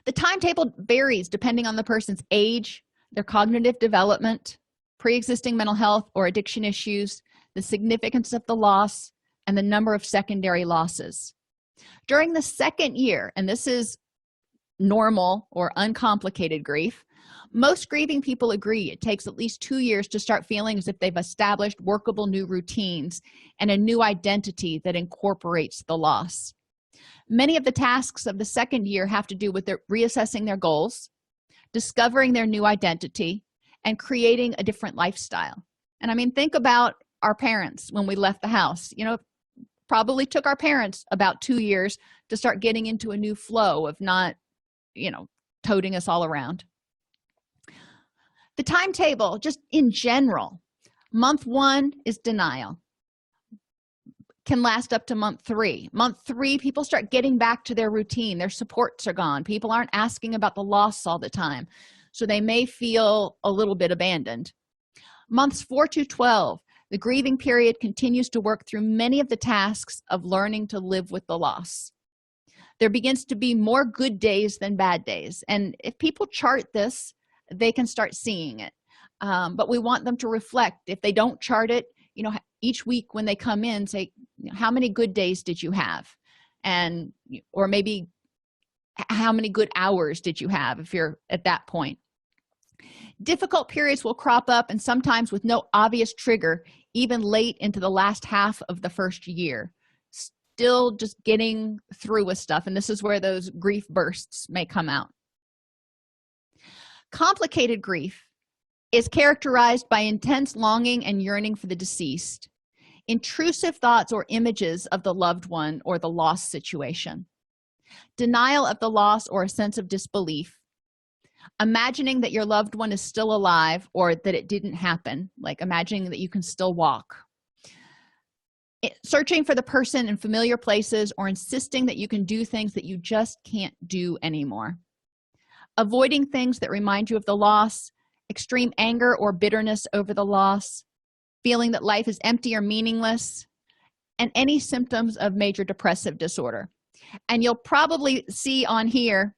The timetable varies depending on the person's age, their cognitive development, pre-existing mental health or addiction issues, the significance of the loss, and the number of secondary losses. During the second year, and this is normal or uncomplicated grief, most grieving people agree it takes at least 2 years to start feeling as if they've established workable new routines and a new identity that incorporates the loss. Many of the tasks of the second year have to do with reassessing their goals, discovering their new identity, and creating a different lifestyle. And think about our parents when we left the house. Probably took our parents about 2 years to start getting into a new flow of not, toting us all around. The timetable, just in general, month 1 is denial. Can last up to month 3. Month 3, people start getting back to their routine. Their supports are gone. People aren't asking about the loss all the time, so they may feel a little bit abandoned. Months 4 to 12, the grieving period continues to work through many of the tasks of learning to live with the loss. There begins to be more good days than bad days, and if people chart this, they can start seeing it. But we want them to reflect. If they don't chart it, each week when they come in, say, how many good days did you have? Or maybe how many good hours did you have if you're at that point? Difficult periods will crop up, and sometimes with no obvious trigger, even late into the last half of the first year. Still just getting through with stuff, and this is where those grief bursts may come out. Complicated grief is characterized by intense longing and yearning for the deceased, intrusive thoughts or images of the loved one or the lost situation, denial of the loss or a sense of disbelief, imagining that your loved one is still alive or that it didn't happen, like imagining that you can still walk, searching for the person in familiar places or insisting that you can do things that you just can't do anymore, avoiding things that remind you of the loss, extreme anger or bitterness over the loss, feeling that life is empty or meaningless, and any symptoms of major depressive disorder. And you'll probably see on here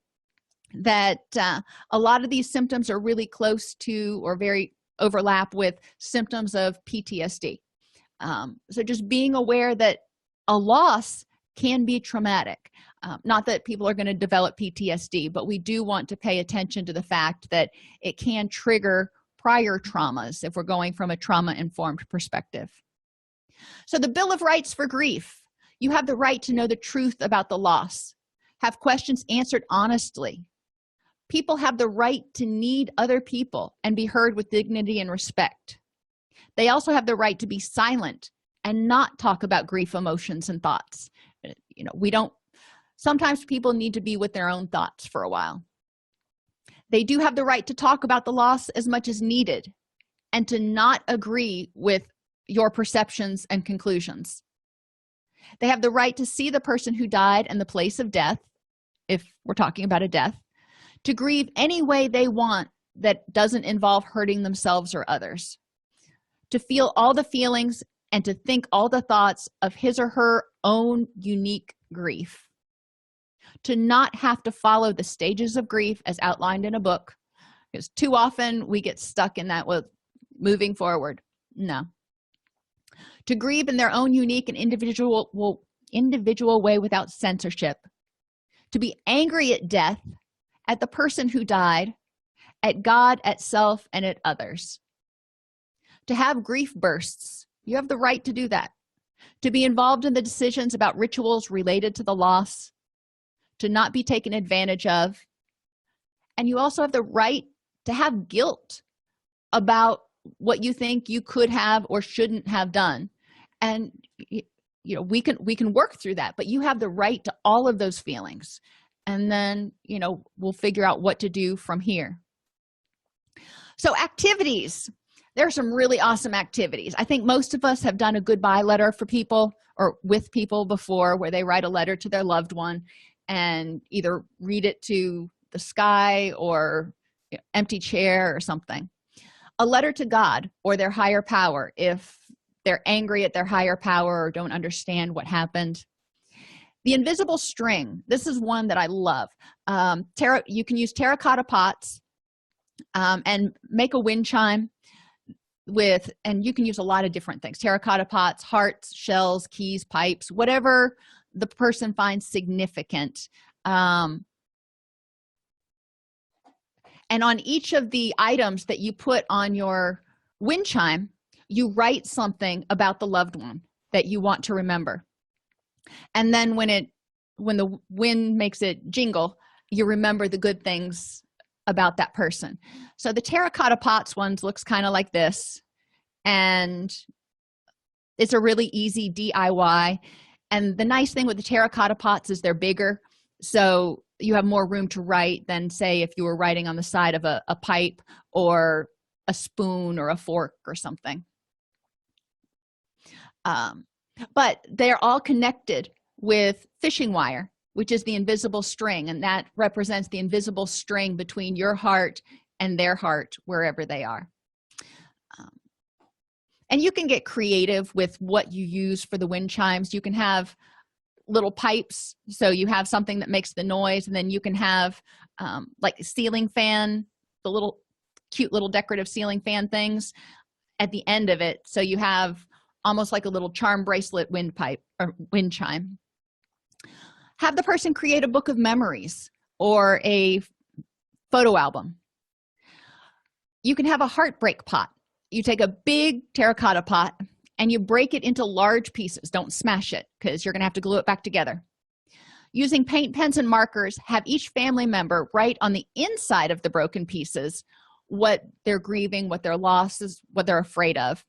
that a lot of these symptoms are really close to or very overlap with symptoms of PTSD. So just being aware that a loss can be traumatic. Not that people are going to develop PTSD, but we do want to pay attention to the fact that it can trigger prior traumas if we're going from a trauma-informed perspective. So the Bill of Rights for grief: you have the right to know the truth about the loss, have questions answered honestly. People have the right to need other people and be heard with dignity and respect. They also have the right to be silent and not talk about grief emotions and thoughts. We don't, sometimes people need to be with their own thoughts for a while. They do have the right to talk about the loss as much as needed and to not agree with your perceptions and conclusions. They have the right to see the person who died and the place of death, if we're talking about a death, to grieve any way they want that doesn't involve hurting themselves or others, to feel all the feelings and to think all the thoughts of his or her own unique grief, to not have to follow the stages of grief as outlined in a book, because too often we get stuck in that with moving forward. No. To grieve in their own unique and individual way without censorship, to be angry at death, at the person who died, at God, at self, and at others. To have grief bursts, you have the right to do that. To be involved in the decisions about rituals related to the loss, to not be taken advantage of. And you also have the right to have guilt about what you think you could have or shouldn't have done. And we can work through that, but you have the right to all of those feelings. And then we'll figure out what to do from here. So activities, there are some really awesome activities. I think most of us have done a goodbye letter for people or with people before, where they write a letter to their loved one and either read it to the sky or empty chair or something. A letter to God or their higher power if they're angry at their higher power or don't understand what happened. The invisible string, this is one that I love. You can use terracotta pots and make a wind chime with, and you can use a lot of different things: terracotta pots, hearts, shells, keys, pipes, whatever the person finds significant. And on each of the items that you put on your wind chime, you write something about the loved one that you want to remember. And then when the wind makes it jingle, you remember the good things about that person. So the terracotta pots ones looks kind of like this, and it's a really easy DIY. And the nice thing with the terracotta pots is they're bigger, so you have more room to write than, say, if you were writing on the side of a pipe or a spoon or a fork or something. But they're all connected with fishing wire, which is the invisible string, and that represents the invisible string between your heart and their heart, wherever they are. And you can get creative with what you use for the wind chimes. You can have little pipes, so you have something that makes the noise, and then you can have like a ceiling fan, the little cute little decorative ceiling fan things at the end of it, so you have almost like a little charm bracelet wind pipe or wind chime. Have the person create a book of memories or a photo album. You can have a heartbreak pot. You take a big terracotta pot and you break it into large pieces. Don't smash it because you're going to have to glue it back together. Using paint pens and markers, have each family member write on the inside of the broken pieces what they're grieving, what their loss is, what they're afraid of,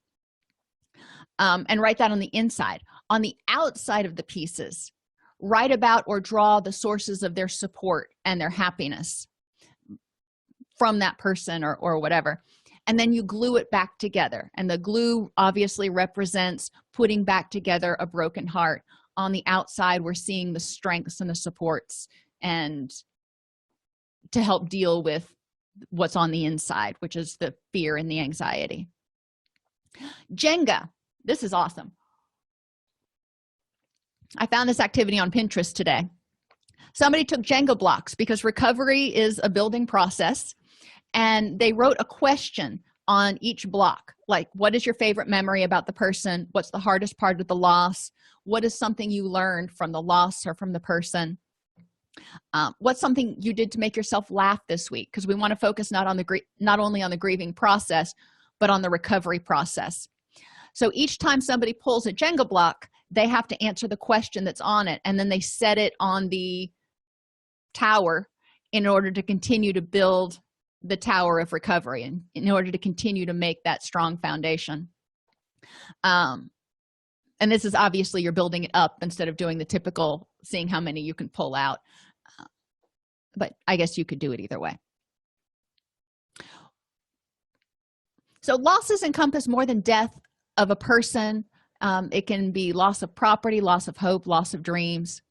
and write that on the inside. On the outside of the pieces, write about or draw the sources of their support and their happiness from that person or whatever. And then you glue it back together. And the glue obviously represents putting back together a broken heart. On the outside, we're seeing the strengths and the supports and to help deal with what's on the inside, which is the fear and the anxiety. Jenga. This is awesome. I found this activity on Pinterest today. Somebody took Jenga blocks because recovery is a building process, and they wrote a question on each block, like, what is your favorite memory about the person? What's the hardest part of the loss? What is something you learned from the loss or from the person? What's something you did to make yourself laugh this week? Because we want to focus not only on the grieving process, but on the recovery process. So each time somebody pulls a Jenga block, they have to answer the question that's on it, and then they set it on the tower in order to continue to build the tower of recovery and in order to continue to make that strong foundation. And this is obviously you're building it up instead of doing the typical seeing how many you can pull out, but I guess you could do it either way. So losses encompass more than death of a person. It can be loss of property, loss of hope, loss of dreams.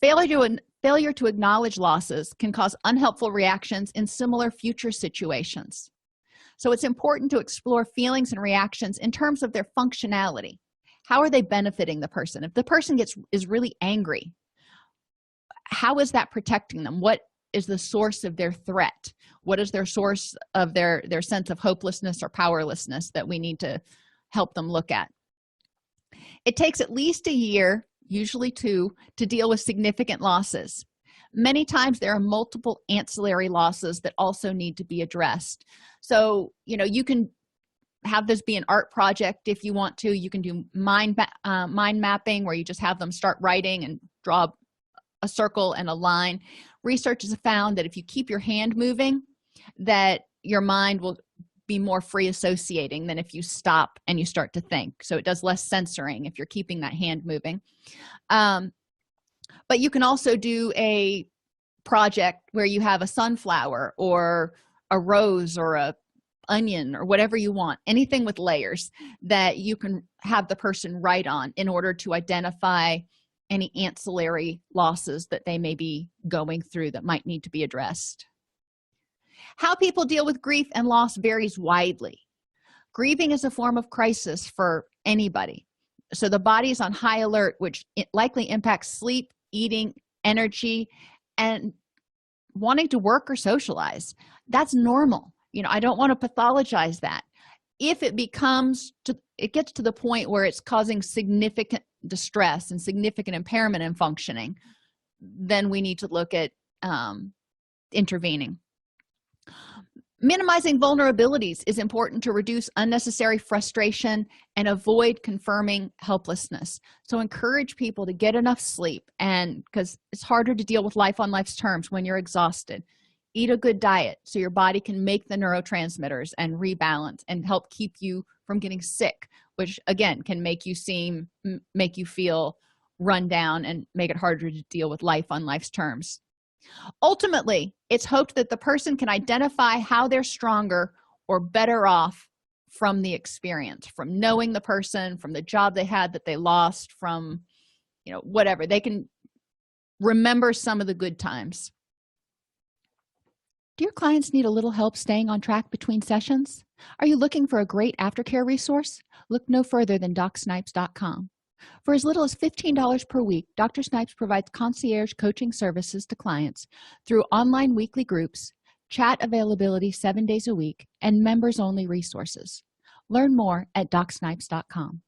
Failure to acknowledge losses can cause unhelpful reactions in similar future situations. So it's important to explore feelings and reactions in terms of their functionality. How are they benefiting the person? If the person is really angry, how is that protecting them? What is the source of their threat? What is their source of their sense of hopelessness or powerlessness that we need to help them look at? It takes at least a year, usually 2, to deal with significant losses. Many times there are multiple ancillary losses that also need to be addressed. So, you can have this be an art project if you want to. You can do mind mapping, where you just have them start writing and draw a circle and a line. Research has found that if you keep your hand moving, that your mind will be more free associating than if you stop and you start to think. So it does less censoring if you're keeping that hand moving. But you can also do a project where you have a sunflower or a rose or a onion or whatever you want, anything with layers that you can have the person write on in order to identify any ancillary losses that they may be going through that might need to be addressed. How people deal with grief and loss varies widely. Grieving is a form of crisis for anybody. So the body is on high alert, which likely impacts sleep, eating, energy, and wanting to work or socialize. That's normal. I don't want to pathologize that. If it gets to the point where it's causing significant distress and significant impairment in functioning, then we need to look at intervening. Minimizing vulnerabilities is important to reduce unnecessary frustration and avoid confirming helplessness. So encourage people to get enough sleep, and because it's harder to deal with life on life's terms when you're exhausted. Eat a good diet so your body can make the neurotransmitters and rebalance and help keep you from getting sick, which again can make you feel run down and make it harder to deal with life on life's terms. Ultimately, it's hoped that the person can identify how they're stronger or better off from the experience, from knowing the person, from the job they had that they lost, from whatever. They can remember some of the good times. Do your clients need a little help staying on track between sessions? Are you looking for a great aftercare resource? Look no further than DocSnipes.com. For as little as $15 per week, Dr. Snipes provides concierge coaching services to clients through online weekly groups, chat availability 7 days a week, and members-only resources. Learn more at DocSnipes.com.